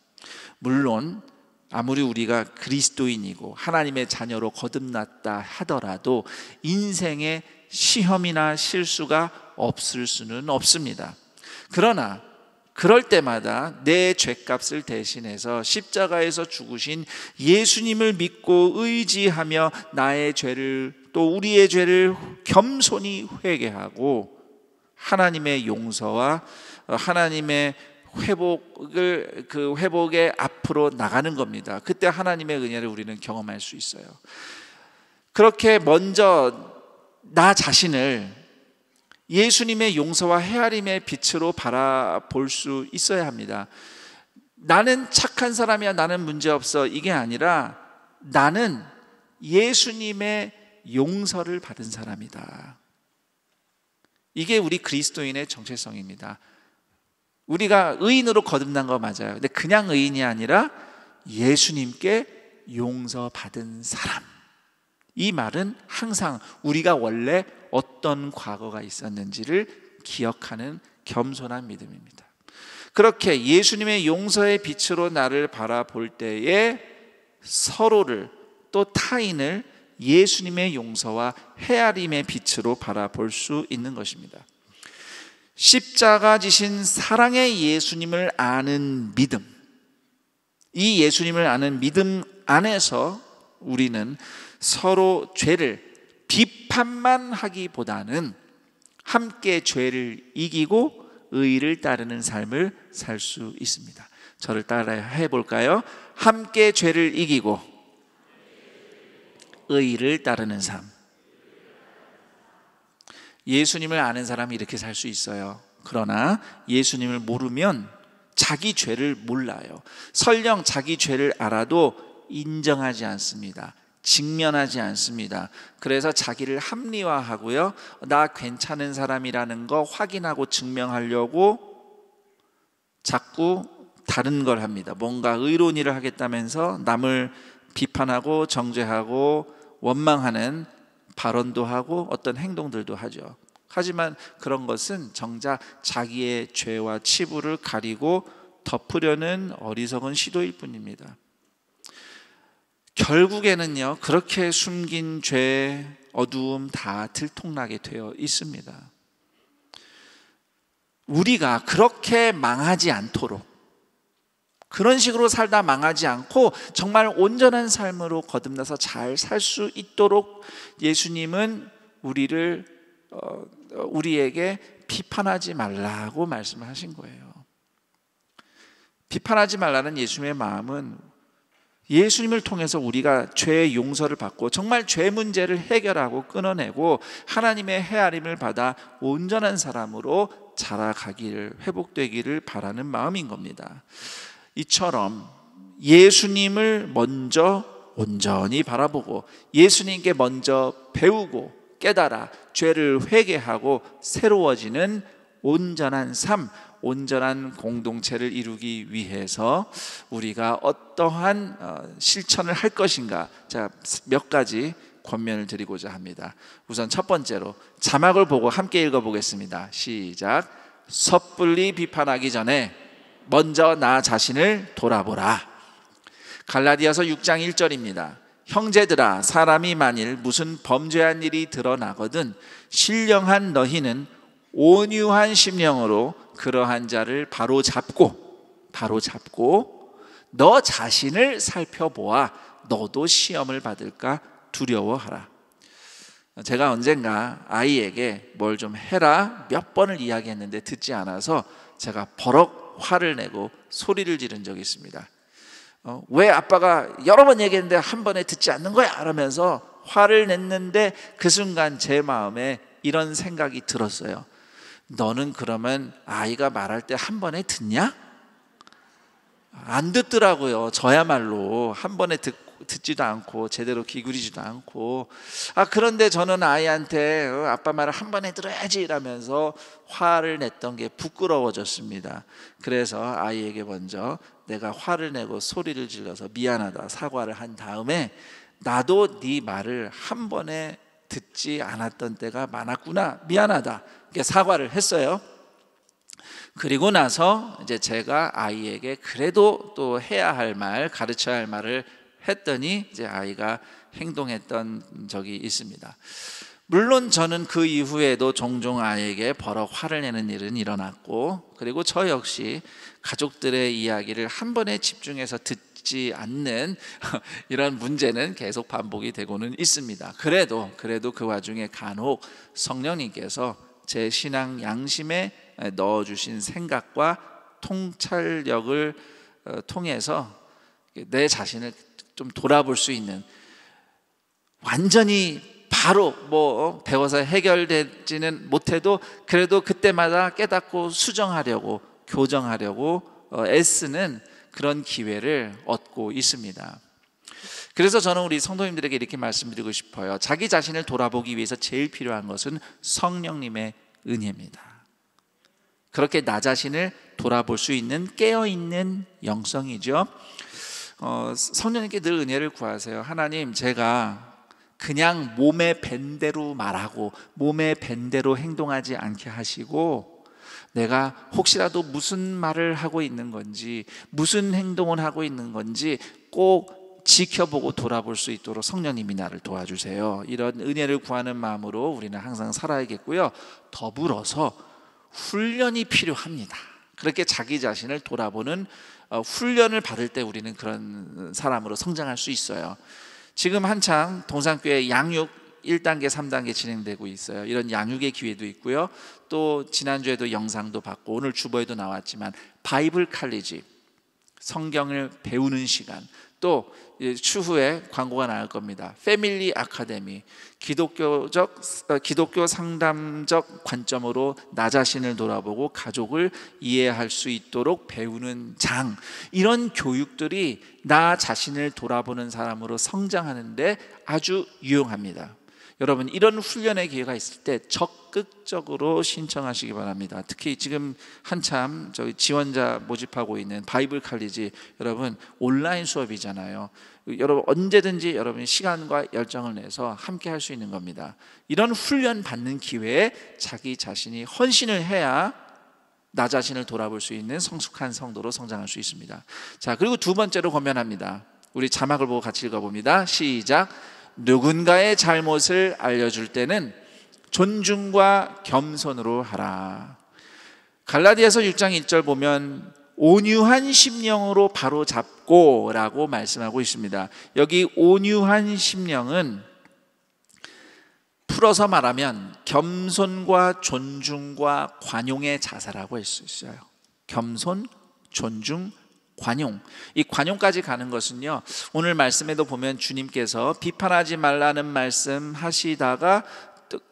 물론 아무리 우리가 그리스도인이고 하나님의 자녀로 거듭났다 하더라도 인생에 시험이나 실수가 없을 수는 없습니다. 그러나 그럴 때마다 내 죄값을 대신해서 십자가에서 죽으신 예수님을 믿고 의지하며 나의 죄를 또 우리의 죄를 겸손히 회개하고 하나님의 용서와 하나님의 회복의 앞으로 나가는 겁니다. 그때 하나님의 은혜를 우리는 경험할 수 있어요. 그렇게 먼저 나 자신을 예수님의 용서와 헤아림의 빛으로 바라볼 수 있어야 합니다. 나는 착한 사람이야, 나는 문제없어, 이게 아니라 나는 예수님의 용서를 받은 사람이다. 이게 우리 그리스도인의 정체성입니다. 우리가 의인으로 거듭난 거 맞아요. 근데 그냥 의인이 아니라 예수님께 용서받은 사람. 이 말은 항상 우리가 원래 어떤 과거가 있었는지를 기억하는 겸손한 믿음입니다. 그렇게 예수님의 용서의 빛으로 나를 바라볼 때에 서로를 또 타인을 예수님의 용서와 헤아림의 빛으로 바라볼 수 있는 것입니다. 십자가 지신 사랑의 예수님을 아는 믿음, 이 예수님을 아는 믿음 안에서 우리는 서로 죄를 비판만 하기보다는 함께 죄를 이기고 의를 따르는 삶을 살 수 있습니다. 저를 따라 해볼까요? 함께 죄를 이기고 의를 따르는 삶. 예수님을 아는 사람이 이렇게 살 수 있어요. 그러나 예수님을 모르면 자기 죄를 몰라요. 설령 자기 죄를 알아도 인정하지 않습니다. 직면하지 않습니다. 그래서 자기를 합리화하고요, 나 괜찮은 사람이라는 거 확인하고 증명하려고 자꾸 다른 걸 합니다. 뭔가 의로운 일을 하겠다면서 남을 비판하고 정죄하고 원망하는 발언도 하고 어떤 행동들도 하죠. 하지만 그런 것은 정작 자기의 죄와 치부를 가리고 덮으려는 어리석은 시도일 뿐입니다. 결국에는요, 그렇게 숨긴 죄, 어두움 다 들통나게 되어 있습니다. 우리가 그렇게 망하지 않도록, 그런 식으로 살다 망하지 않고 정말 온전한 삶으로 거듭나서 잘 살 수 있도록 예수님은 우리에게 비판하지 말라고 말씀하신 거예요. 비판하지 말라는 예수님의 마음은 예수님을 통해서 우리가 죄의 용서를 받고 정말 죄 문제를 해결하고 끊어내고 하나님의 헤아림을 받아 온전한 사람으로 자라가기를, 회복되기를 바라는 마음인 겁니다. 이처럼 예수님을 먼저 온전히 바라보고 예수님께 먼저 배우고 깨달아 죄를 회개하고 새로워지는 온전한 삶, 온전한 공동체를 이루기 위해서 우리가 어떠한 실천을 할 것인가, 자, 몇 가지 권면을 드리고자 합니다. 우선 첫 번째로 자막을 보고 함께 읽어보겠습니다. 시작. 섣불리 비판하기 전에 먼저 나 자신을 돌아보라. 갈라디아서 6장 1절입니다. 형제들아, 사람이 만일 무슨 범죄한 일이 드러나거든 신령한 너희는 온유한 심령으로 그러한 자를 바로잡고 너 자신을 살펴보아 너도 시험을 받을까 두려워하라. 제가 언젠가 아이에게 뭘 좀 해라 몇 번을 이야기했는데 듣지 않아서 제가 버럭 화를 내고 소리를 지른 적이 있습니다. 왜 아빠가 여러 번 얘기했는데 한 번에 듣지 않는 거야? 이러면서 화를 냈는데 그 순간 제 마음에 이런 생각이 들었어요. 너는 그러면 아이가 말할 때 한 번에 듣냐? 안 듣더라고요. 저야말로 한 번에 듣지도 않고 제대로 기울이지도 않고. 그런데 저는 아이한테 아빠 말을 한 번에 들어야지 이러면서 화를 냈던 게 부끄러워졌습니다. 그래서 아이에게 먼저 내가 화를 내고 소리를 질러서 미안하다 사과를 한 다음에 나도 네 말을 한 번에 듣지 않았던 때가 많았구나, 미안하다, 이렇게 사과를 했어요. 그리고 나서 이제 제가 아이에게 그래도 또 해야 할 말, 가르쳐야 할 말을 했더니 이제 아이가 행동했던 적이 있습니다. 물론 저는 그 이후에도 종종 아이에게 버럭 화를 내는 일은 일어났고, 그리고 저 역시 가족들의 이야기를 한 번에 집중해서 듣지 않는 이런 문제는 계속 반복이 되고는 있습니다. 그래도 그 와중에 간혹 성령님께서 제 신앙 양심에 넣어주신 생각과 통찰력을 통해서 내 자신을 좀 돌아볼 수 있는, 완전히 바로 배워서 해결되지는 못해도 그래도 그때마다 깨닫고 수정하려고, 교정하려고 애쓰는 그런 기회를 얻고 있습니다. 그래서 저는 우리 성도님들에게 이렇게 말씀드리고 싶어요. 자기 자신을 돌아보기 위해서 제일 필요한 것은 성령님의 은혜입니다. 그렇게 나 자신을 돌아볼 수 있는 깨어있는 영성이죠. 성령님께 늘 은혜를 구하세요. 하나님, 제가 그냥 몸에 밴대로 말하고 몸에 밴대로 행동하지 않게 하시고, 내가 혹시라도 무슨 말을 하고 있는 건지 무슨 행동을 하고 있는 건지 꼭 지켜보고 돌아볼 수 있도록 성령님이 나를 도와주세요. 이런 은혜를 구하는 마음으로 우리는 항상 살아야겠고요. 더불어서 훈련이 필요합니다. 그렇게 자기 자신을 돌아보는 훈련을 받을 때 우리는 그런 사람으로 성장할 수 있어요. 지금 한창 동산교회 양육 1단계, 3단계 진행되고 있어요. 이런 양육의 기회도 있고요. 또 지난주에도 영상도 받고 오늘 주보에도 나왔지만 바이블 칼리지, 성경을 배우는 시간, 또 추후에 광고가 나올 겁니다. 패밀리 아카데미, 기독교 상담적 관점으로 나 자신을 돌아보고 가족을 이해할 수 있도록 배우는 장, 이런 교육들이 나 자신을 돌아보는 사람으로 성장하는데 아주 유용합니다. 여러분, 이런 훈련의 기회가 있을 때 적극적으로 신청하시기 바랍니다. 특히 지금 한참 저희 지원자 모집하고 있는 바이블 칼리지, 여러분 온라인 수업이잖아요. 여러분 언제든지 여러분이 시간과 열정을 내서 함께 할 수 있는 겁니다. 이런 훈련 받는 기회에 자기 자신이 헌신을 해야 나 자신을 돌아볼 수 있는 성숙한 성도로 성장할 수 있습니다. 자, 그리고 두 번째로 권면합니다. 우리 자막을 보고 같이 읽어봅니다. 시작. 누군가의 잘못을 알려줄 때는 존중과 겸손으로 하라. 갈라디아서 6장 1절 보면 온유한 심령으로 바로 잡고 라고 말씀하고 있습니다. 여기 온유한 심령은 풀어서 말하면 겸손과 존중과 관용의 자세라고 할 수 있어요. 겸손, 존중, 관용. 이 관용까지 가는 것은요, 오늘 말씀에도 보면 주님께서 비판하지 말라는 말씀 하시다가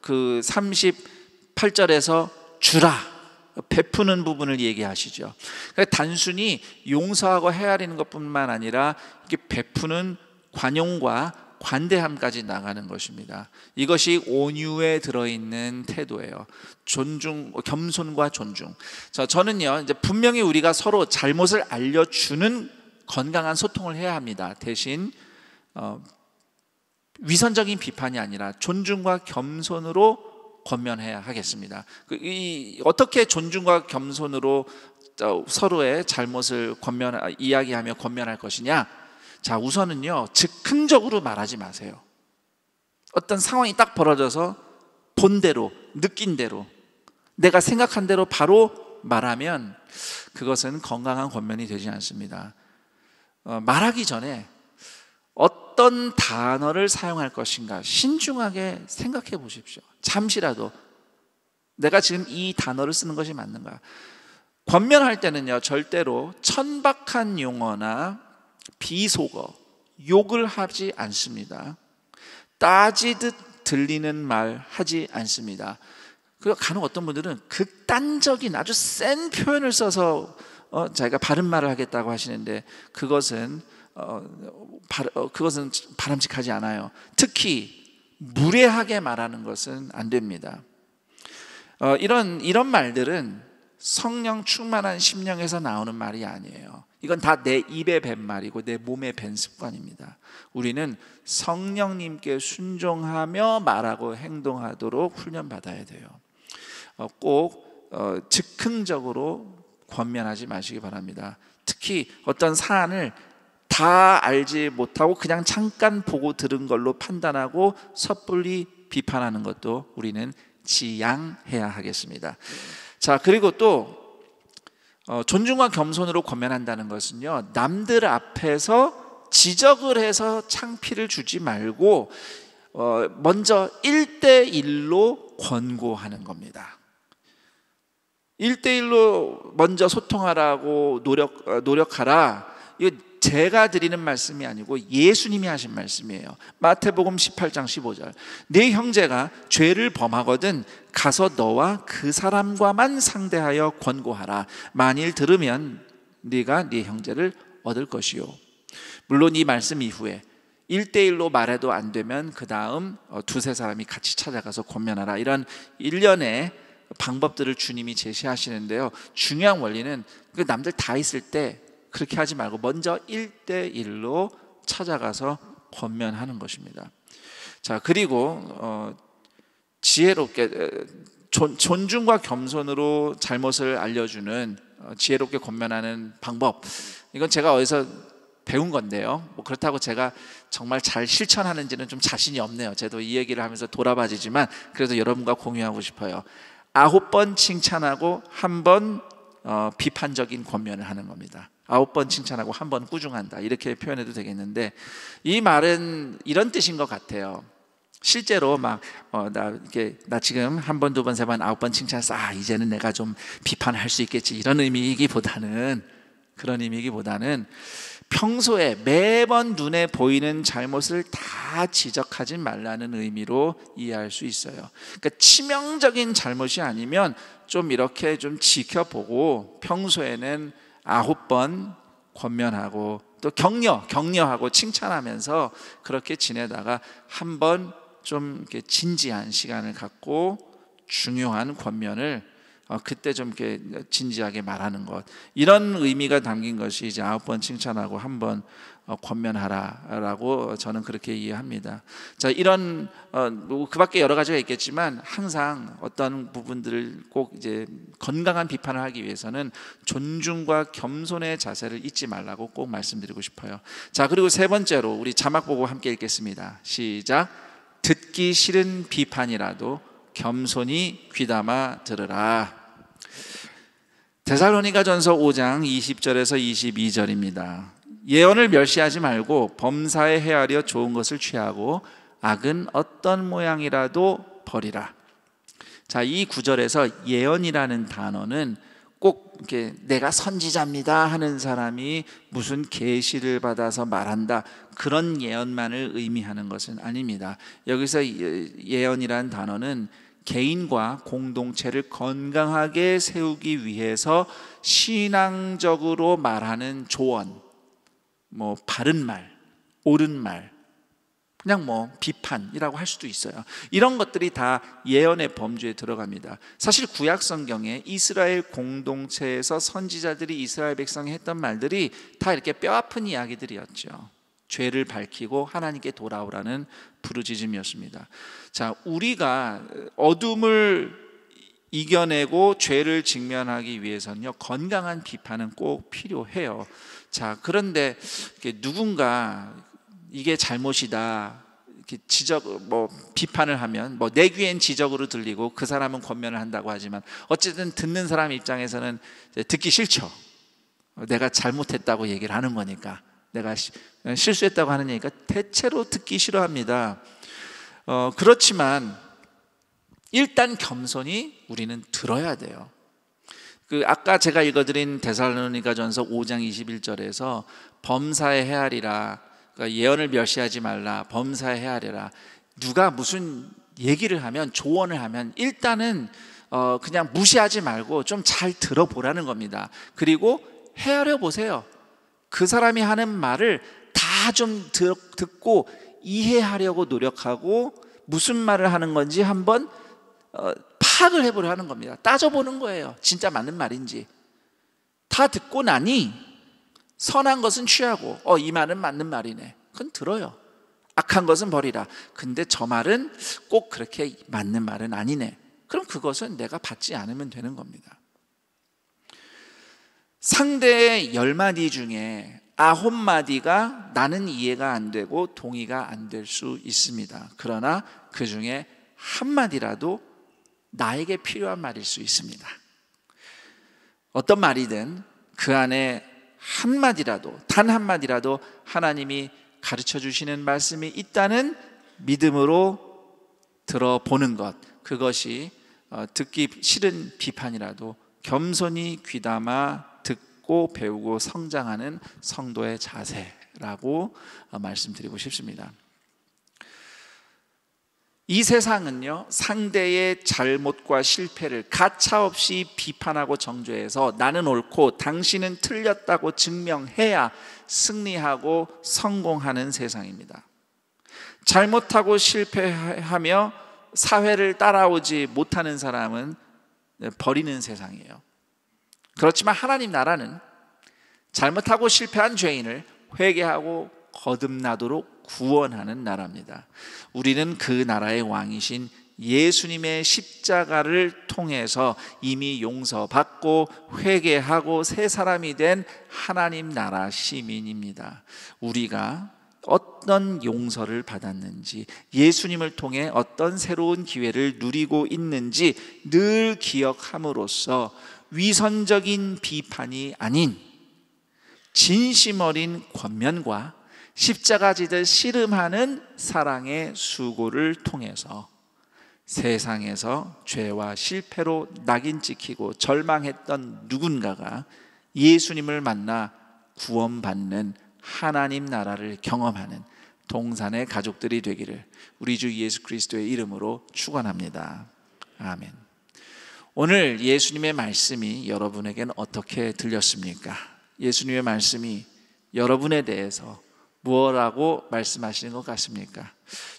그 38절에서 주라, 베푸는 부분을 얘기하시죠. 그러니까 단순히 용서하고 헤아리는 것뿐만 아니라 이게 베푸는 관용과 관대함까지 나가는 것입니다. 이것이 온유에 들어있는 태도예요. 존중, 겸손과 존중. 저는요, 이제 분명히 우리가 서로 잘못을 알려주는 건강한 소통을 해야 합니다. 대신 위선적인 비판이 아니라 존중과 겸손으로 권면해야 하겠습니다. 어떻게 존중과 겸손으로 서로의 잘못을 이야기하며 권면할 것이냐? 자, 우선은요, 즉흥적으로 말하지 마세요. 어떤 상황이 딱 벌어져서 본대로, 느낀 대로, 내가 생각한 대로 바로 말하면 그것은 건강한 권면이 되지 않습니다. 말하기 전에 어떤 단어를 사용할 것인가 신중하게 생각해 보십시오. 잠시라도 내가 지금 이 단어를 쓰는 것이 맞는가. 권면할 때는요, 절대로 천박한 용어나 비속어, 욕을 하지 않습니다. 따지듯 들리는 말 하지 않습니다. 간혹 어떤 분들은 극단적인 아주 센 표현을 써서 자기가 바른 말을 하겠다고 하시는데 그것은 바람직하지 않아요. 특히 무례하게 말하는 것은 안 됩니다. 이런 말들은 성령 충만한 심령에서 나오는 말이 아니에요. 이건 다 내 입에 밴 말이고 내 몸에 밴 습관입니다. 우리는 성령님께 순종하며 말하고 행동하도록 훈련받아야 돼요. 꼭 즉흥적으로 권면하지 마시기 바랍니다. 특히 어떤 사안을 다 알지 못하고 그냥 잠깐 보고 들은 걸로 판단하고 섣불리 비판하는 것도 우리는 지양해야 하겠습니다. 자, 그리고 또 존중과 겸손으로 권면한다는 것은요, 남들 앞에서 지적을 해서 창피를 주지 말고 먼저 1대1로 권고하는 겁니다. 1대1로 먼저 소통하라고 노력하라. 이거 제가 드리는 말씀이 아니고 예수님이 하신 말씀이에요. 마태복음 18장 15절. 네 형제가 죄를 범하거든 가서 너와 그 사람과만 상대하여 권고하라. 만일 들으면 네가 네 형제를 얻을 것이요. 물론 이 말씀 이후에 1대1로 말해도 안 되면 그 다음 두세 사람이 같이 찾아가서 권면하라. 이런 일련의 방법들을 주님이 제시하시는데요, 중요한 원리는 그 남들 다 있을 때 그렇게 하지 말고 먼저 1대1로 찾아가서 권면하는 것입니다. 자, 그리고 지혜롭게 존중과 겸손으로 잘못을 알려주는 지혜롭게 권면하는 방법, 이건 제가 어디서 배운 건데요, 그렇다고 제가 정말 잘 실천하는지는 좀 자신이 없네요. 저도 이 얘기를 하면서 돌아봐지지만 그래도 여러분과 공유하고 싶어요. 9번 칭찬하고 1번 비판적인 권면을 하는 겁니다. 9번 칭찬하고 1번 꾸중한다, 이렇게 표현해도 되겠는데, 이 말은 이런 뜻인 것 같아요. 실제로 나 지금 1번, 2번, 3번, 9번 칭찬해서 이제는 내가 좀 비판할 수 있겠지, 이런 의미이기보다는, 그런 의미이기보다는 평소에 매번 눈에 보이는 잘못을 다 지적하지 말라는 의미로 이해할 수 있어요. 그러니까 치명적인 잘못이 아니면 좀 이렇게 좀 지켜보고 평소에는 9번 권면하고 또 격려하고 칭찬하면서 그렇게 지내다가 한번 좀 이렇게 진지한 시간을 갖고 중요한 권면을 그때 좀 이렇게 진지하게 말하는 것, 이런 의미가 담긴 것이 이제 9번 칭찬하고 1번 권면하라라고 저는 그렇게 이해합니다. 자, 이런 그밖에 여러 가지가 있겠지만 항상 어떤 부분들을 꼭 이제 건강한 비판을 하기 위해서는 존중과 겸손의 자세를 잊지 말라고 꼭 말씀드리고 싶어요. 자, 그리고 세 번째로 우리 자막 보고 함께 읽겠습니다. 시작. 듣기 싫은 비판이라도 겸손히 귀담아 들으라. 데살로니가전서 5장 20절에서 22절입니다. 예언을 멸시하지 말고 범사에 헤아려 좋은 것을 취하고 악은 어떤 모양이라도 버리라. 자, 이 구절에서 예언이라는 단어는 꼭 이렇게 내가 선지자입니다 하는 사람이 무슨 계시를 받아서 말한다, 그런 예언만을 의미하는 것은 아닙니다. 여기서 예언이라는 단어는 개인과 공동체를 건강하게 세우기 위해서 신앙적으로 말하는 조언, 바른 말, 옳은 말, 그냥 비판이라고 할 수도 있어요. 이런 것들이 다 예언의 범주에 들어갑니다. 사실 구약 성경에 이스라엘 공동체에서 선지자들이 이스라엘 백성이 했던 말들이 다 이렇게 뼈아픈 이야기들이었죠. 죄를 밝히고 하나님께 돌아오라는 부르짖음이었습니다. 자, 우리가 어둠을 이겨내고 죄를 직면하기 위해서는요, 건강한 비판은 꼭 필요해요. 자, 그런데 누군가 이게 잘못이다, 이렇게 비판을 하면 내 귀엔 지적으로 들리고 그 사람은 권면을 한다고 하지만 어쨌든 듣는 사람 입장에서는 듣기 싫죠. 내가 잘못했다고 얘기를 하는 거니까, 내가 실수했다고 하는 얘기니까 대체로 듣기 싫어합니다. 그렇지만 일단 겸손히 우리는 들어야 돼요. 아까 제가 읽어드린 데살로니가전서 5장 21절에서 범사에 헤아리라, 그러니까 예언을 멸시하지 말라, 범사에 헤아리라, 누가 무슨 얘기를 하면, 조언을 하면 일단은 그냥 무시하지 말고 좀 잘 들어보라는 겁니다. 그리고 헤아려 보세요. 그 사람이 하는 말을 다 좀 듣고 이해하려고 노력하고 무슨 말을 하는 건지 한번 파악을 해보려 하는 겁니다. 따져보는 거예요. 진짜 맞는 말인지. 다 듣고 나니 선한 것은 취하고 이 말은 맞는 말이네, 그건 들어요. 악한 것은 버리라. 근데 저 말은 꼭 그렇게 맞는 말은 아니네. 그럼 그것은 내가 받지 않으면 되는 겁니다. 상대의 10마디 중에 9마디가 나는 이해가 안 되고 동의가 안 될 수 있습니다. 그러나 그 중에 한마디라도 나에게 필요한 말일 수 있습니다. 어떤 말이든 그 안에 한마디라도, 단 한마디라도 하나님이 가르쳐 주시는 말씀이 있다는 믿음으로 들어보는 것, 그것이 듣기 싫은 비판이라도 겸손히 귀담아 듣고 배우고 성장하는 성도의 자세라고 말씀드리고 싶습니다. 이 세상은요, 상대의 잘못과 실패를 가차없이 비판하고 정죄해서 나는 옳고 당신은 틀렸다고 증명해야 승리하고 성공하는 세상입니다. 잘못하고 실패하며 사회를 따라오지 못하는 사람은 버리는 세상이에요. 그렇지만 하나님 나라는 잘못하고 실패한 죄인을 회개하고 거듭나도록 구원하는 나라입니다. 우리는 그 나라의 왕이신 예수님의 십자가를 통해서 이미 용서받고 회개하고 새 사람이 된 하나님 나라 시민입니다. 우리가 어떤 용서를 받았는지, 예수님을 통해 어떤 새로운 기회를 누리고 있는지 늘 기억함으로써 위선적인 비판이 아닌 진심 어린 권면과 십자가 지듯 씨름하는 사랑의 수고를 통해서 세상에서 죄와 실패로 낙인 찍히고 절망했던 누군가가 예수님을 만나 구원받는 하나님 나라를 경험하는 동산의 가족들이 되기를 우리 주 예수 그리스도의 이름으로 축원합니다. 아멘. 오늘 예수님의 말씀이 여러분에게는 어떻게 들렸습니까? 예수님의 말씀이 여러분에 대해서 무엇라고 말씀하시는 것 같습니까?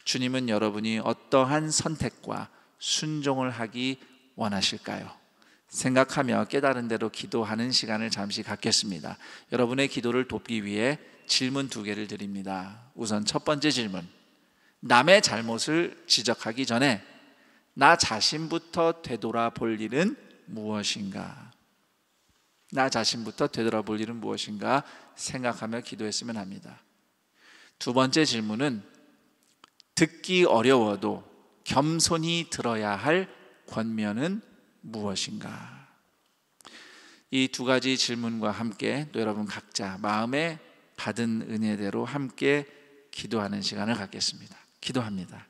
주님은 여러분이 어떠한 선택과 순종을 하기 원하실까요? 생각하며 깨달은 대로 기도하는 시간을 잠시 갖겠습니다. 여러분의 기도를 돕기 위해 질문 2개를 드립니다. 우선 첫 번째 질문, 남의 잘못을 지적하기 전에 나 자신부터 되돌아볼 일은 무엇인가? 나 자신부터 되돌아볼 일은 무엇인가 생각하며 기도했으면 합니다. 두 번째 질문은 듣기 어려워도 겸손히 들어야 할 권면은 무엇인가? 이 2가지 질문과 함께 또 여러분 각자 마음에 받은 은혜대로 함께 기도하는 시간을 갖겠습니다. 기도합니다.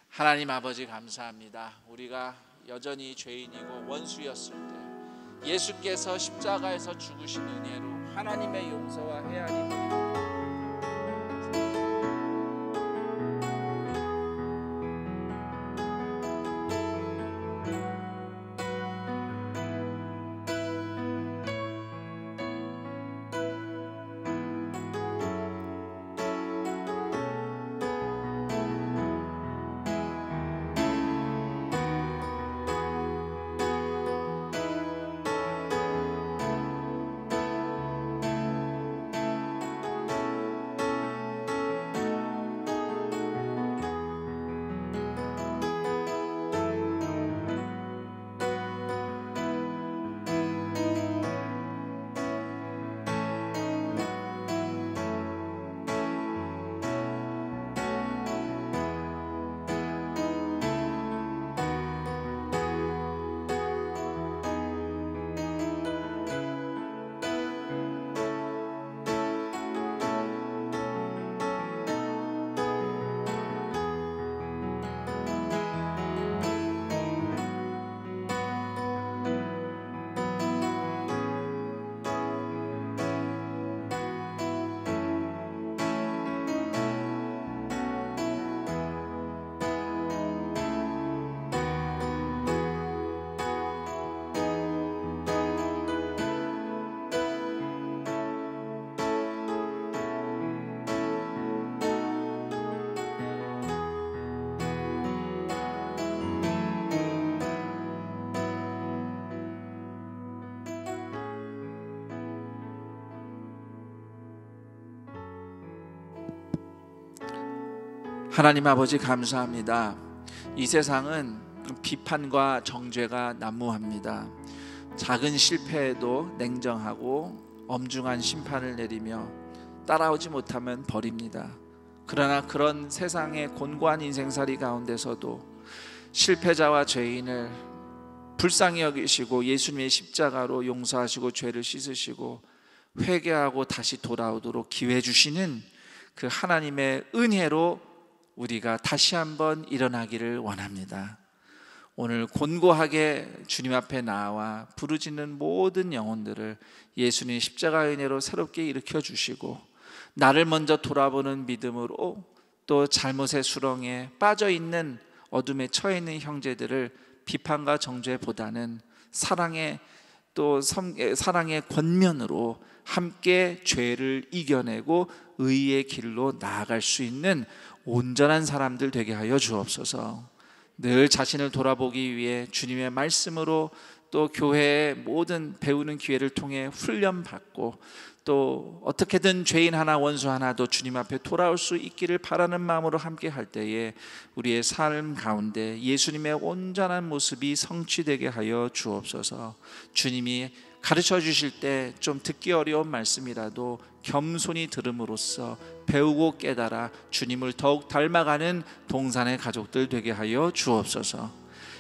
하나님 아버지, 감사합니다. 우리가 여전히 죄인이고 원수였을 때 예수께서 십자가에서 죽으신 은혜로 하나님의 용서와 해안이 보입니다. 하나님 아버지, 감사합니다. 이 세상은 비판과 정죄가 난무합니다. 작은 실패에도 냉정하고 엄중한 심판을 내리며 따라오지 못하면 버립니다. 그러나 그런 세상의 곤고한 인생살이 가운데서도 실패자와 죄인을 불쌍히 여기시고 예수님의 십자가로 용서하시고 죄를 씻으시고 회개하고 다시 돌아오도록 기회 주시는 그 하나님의 은혜로 우리가 다시 한번 일어나기를 원합니다. 오늘 곤고하게 주님 앞에 나와 부르짖는 모든 영혼들을 예수님 십자가의 은혜로 새롭게 일으켜 주시고 나를 먼저 돌아보는 믿음으로 또 잘못의 수렁에 빠져있는 어둠에 처해 있는 형제들을 비판과 정죄보다는 사랑의 권면으로 함께 죄를 이겨내고 의의 길로 나아갈 수 있는 온전한 사람들 되게 하여 주옵소서. 늘 자신을 돌아보기 위해 주님의 말씀으로 또 교회의 모든 배우는 기회를 통해 훈련받고 또 어떻게든 죄인 하나 원수 하나도 주님 앞에 돌아올 수 있기를 바라는 마음으로 함께 할 때에 우리의 삶 가운데 예수님의 온전한 모습이 성취되게 하여 주옵소서. 주님이 가르쳐 주실 때 좀 듣기 어려운 말씀이라도 겸손히 들음으로써 배우고 깨달아 주님을 더욱 닮아가는 동산의 가족들 되게 하여 주옵소서.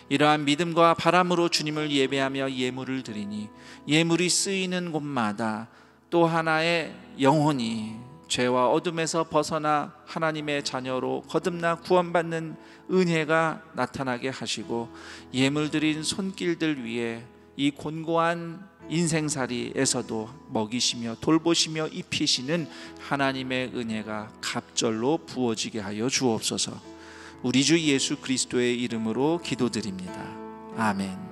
이러한 믿음과 바람으로 주님을 예배하며 예물을 드리니 예물이 쓰이는 곳마다 또 하나의 영혼이 죄와 어둠에서 벗어나 하나님의 자녀로 거듭나 구원받는 은혜가 나타나게 하시고 예물 드린 손길들 위에 이 곤고한 인생살이에서도 먹이시며 돌보시며 입히시는 하나님의 은혜가 갑절로 부어지게 하여 주옵소서. 우리 주 예수 그리스도의 이름으로 기도드립니다. 아멘.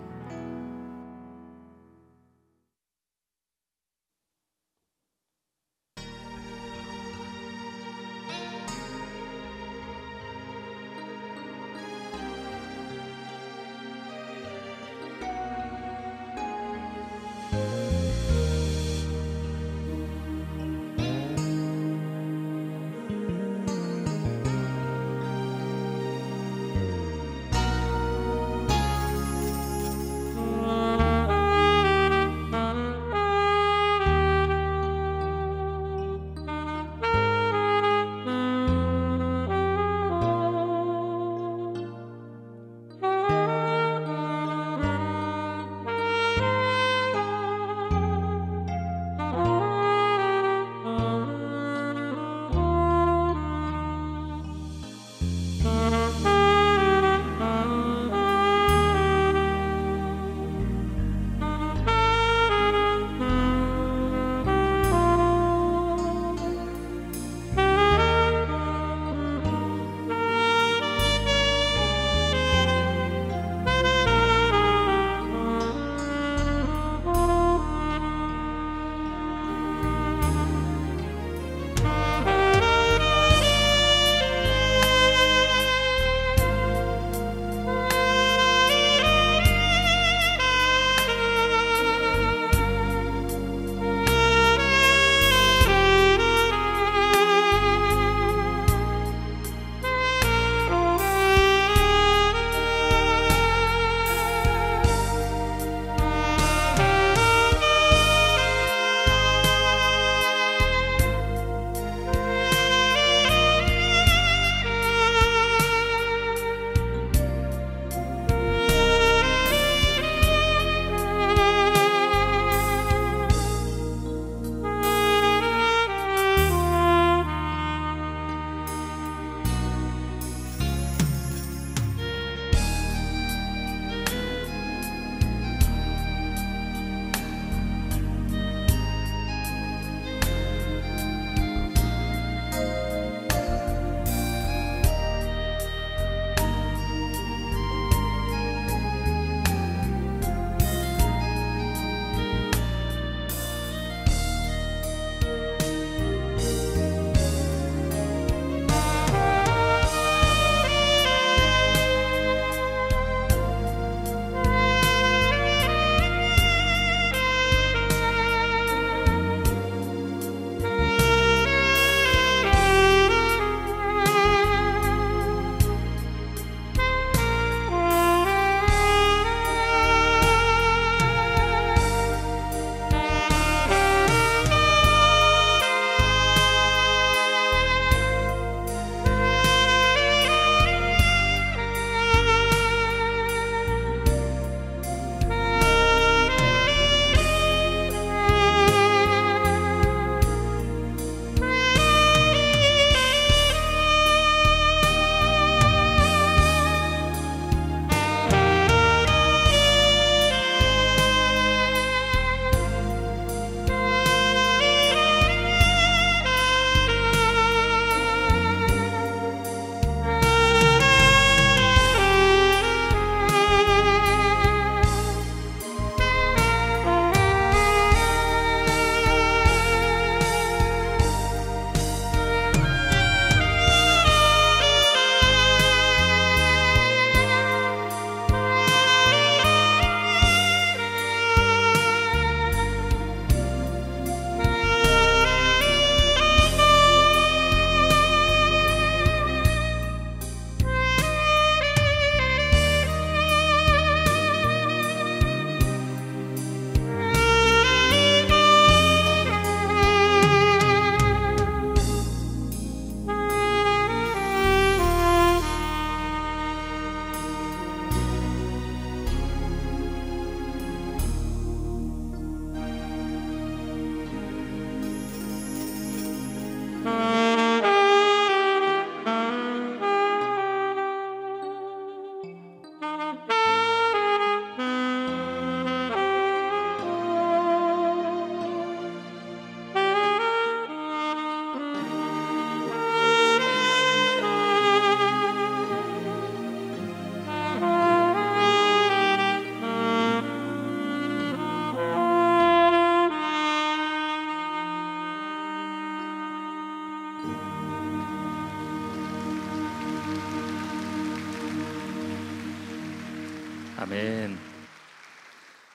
아멘.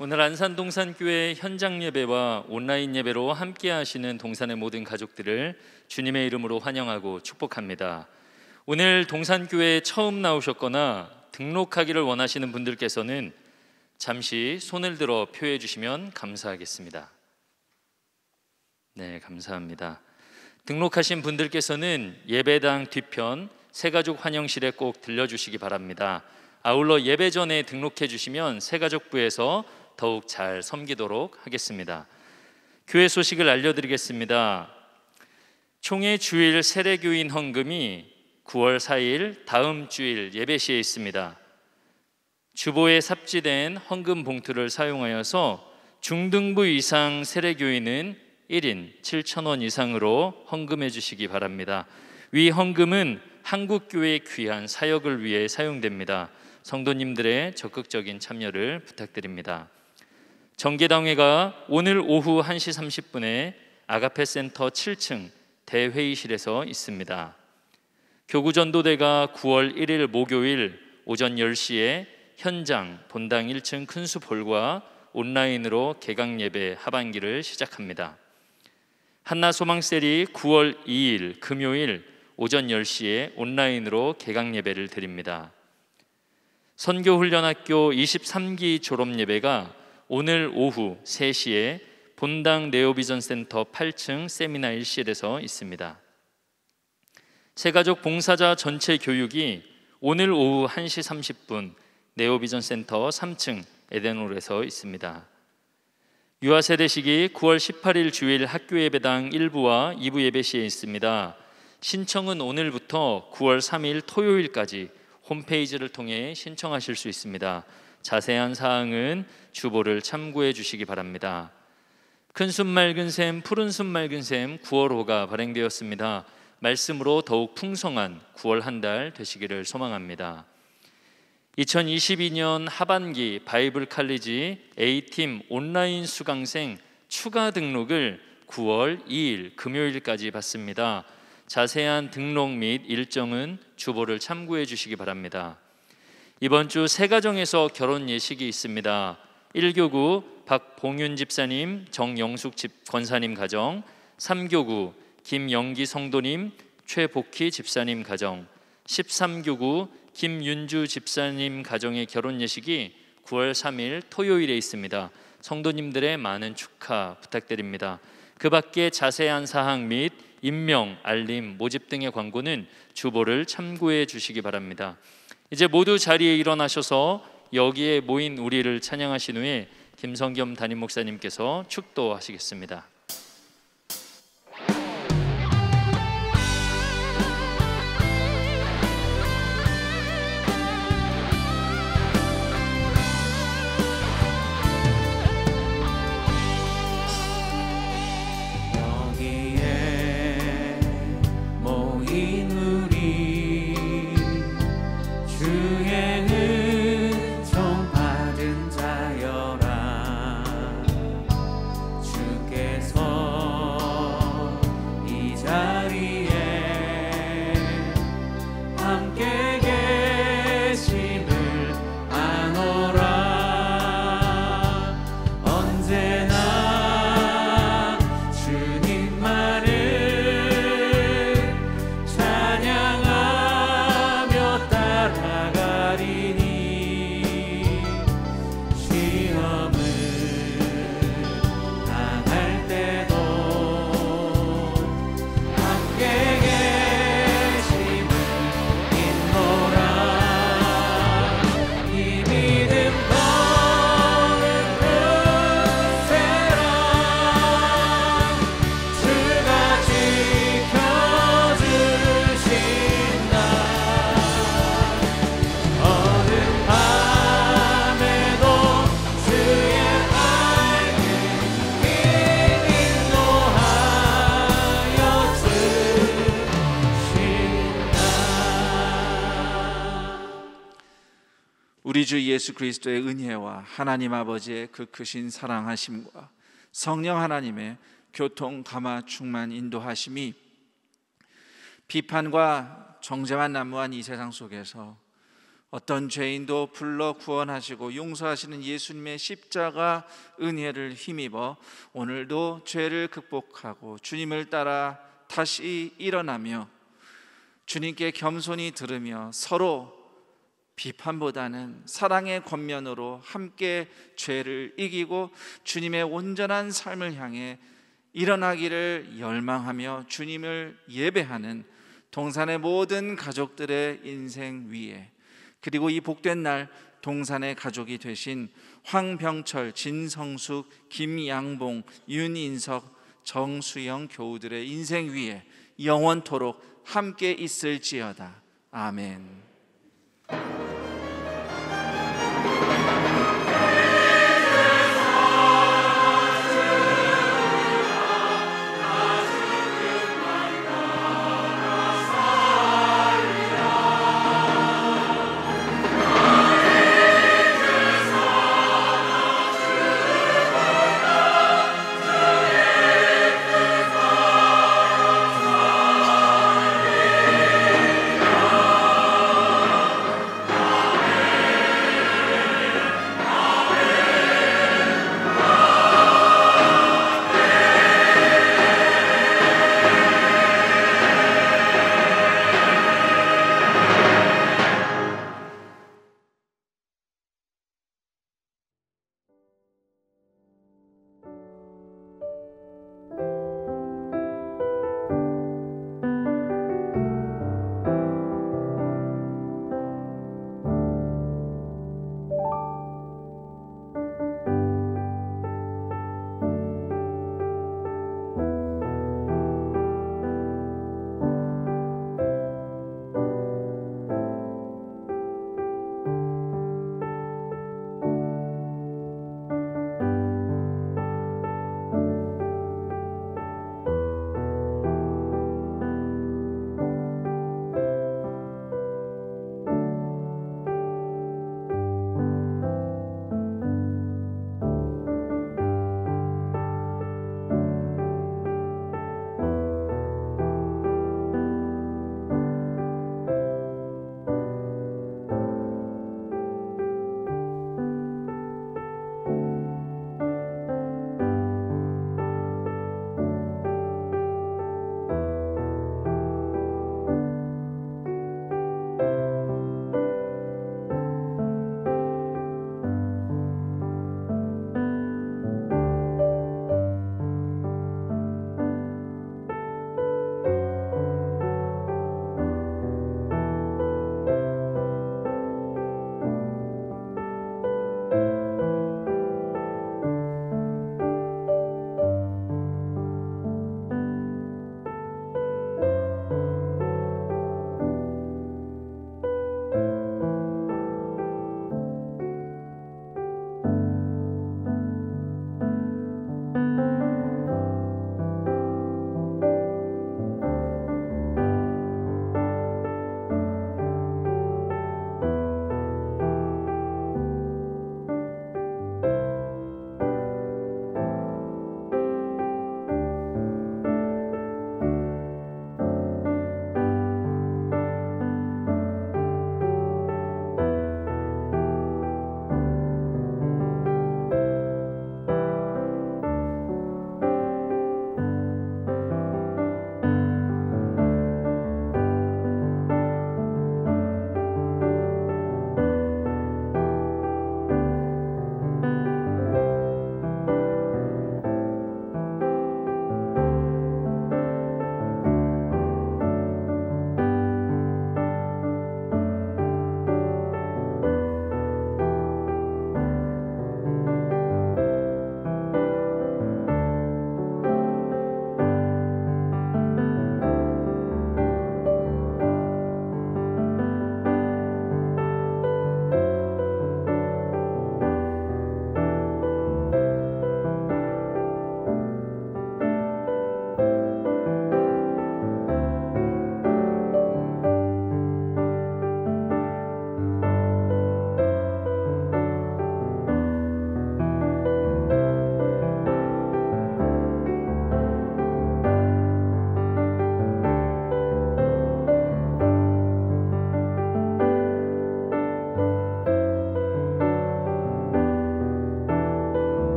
오늘 안산동산교회 현장 예배와 온라인 예배로 함께 하시는 동산의 모든 가족들을 주님의 이름으로 환영하고 축복합니다. 오늘 동산교회에 처음 나오셨거나 등록하기를 원하시는 분들께서는 잠시 손을 들어 표해 주시면 감사하겠습니다. 네, 감사합니다. 등록하신 분들께서는 예배당 뒤편 새가족 환영실에 꼭 들려주시기 바랍니다. 아울러 예배 전에 등록해 주시면 새가족부에서 더욱 잘 섬기도록 하겠습니다. 교회 소식을 알려드리겠습니다. 총회 주일 세례교인 헌금이 9월 4일 다음 주일 예배 시에 있습니다. 주보에 삽지된 헌금 봉투를 사용하여서 중등부 이상 세례교인은 1인 7,000원 이상으로 헌금해 주시기 바랍니다. 위 헌금은 한국교회의 귀한 사역을 위해 사용됩니다. 성도님들의 적극적인 참여를 부탁드립니다. 정계당회가 오늘 오후 1시 30분에 아가페 센터 7층 대회의실에서 있습니다. 교구전도대가 9월 1일 목요일 오전 10시에 현장 본당 1층 큰숲홀과 온라인으로 개강 예배 하반기를 시작합니다. 한나소망셀이 9월 2일 금요일 오전 10시에 온라인으로 개강 예배를 드립니다. 선교훈련학교 23기 졸업 예배가 오늘 오후 3시에 본당 네오비전센터 8층 세미나 1실에서 있습니다. 새가족 봉사자 전체 교육이 오늘 오후 1시 30분 네오비전센터 3층 에덴홀에서 있습니다. 유아세대식이 9월 18일 주일 학교예배당 1부와 2부 예배시에 있습니다. 신청은 오늘부터 9월 3일 토요일까지 홈페이지를 통해 신청하실 수 있습니다. 자세한 사항은 주보를 참고해 주시기 바랍니다. 큰숲 맑은 샘 푸른 숲 맑은 샘 9월호가 발행되었습니다. 말씀으로 더욱 풍성한 9월 한 달 되시기를 소망합니다. 2022년 하반기 바이블 칼리지 A팀 온라인 수강생 추가 등록을 9월 2일 금요일까지 받습니다. 자세한 등록 및 일정은 주보를 참고해 주시기 바랍니다. 이번 주 새가정에서 결혼 예식이 있습니다. 1교구 박봉윤 집사님, 정영숙 권사님 가정, 3교구 김영기 성도님, 최복희 집사님 가정, 13교구 김윤주 집사님 가정의 결혼 예식이 9월 3일 토요일에 있습니다. 성도님들의 많은 축하 부탁드립니다. 그 밖에 자세한 사항 및 임명, 알림, 모집 등의 광고는 주보를 참고해 주시기 바랍니다. 이제 모두 자리에 일어나셔서 여기에 모인 우리를 찬양하신 후에 김성겸 담임 목사님께서 축도하시겠습니다. 우리 주 예수 그리스도의 은혜와 하나님 아버지의 그 크신 사랑하심과 성령 하나님의 교통, 감화, 충만, 인도하심이 비판과 정죄만 난무한 이 세상 속에서 어떤 죄인도 불러 구원하시고 용서하시는 예수님의 십자가 은혜를 힘입어 오늘도 죄를 극복하고 주님을 따라 다시 일어나며 주님께 겸손히 들으며 서로 비판보다는 사랑의 권면으로 함께 죄를 이기고 주님의 온전한 삶을 향해 일어나기를 열망하며 주님을 예배하는 동산의 모든 가족들의 인생 위에, 그리고 이 복된 날 동산의 가족이 되신 황병철, 진성숙, 김양봉, 윤인석, 정수영 교우들의 인생 위에 영원토록 함께 있을지어다. 아멘.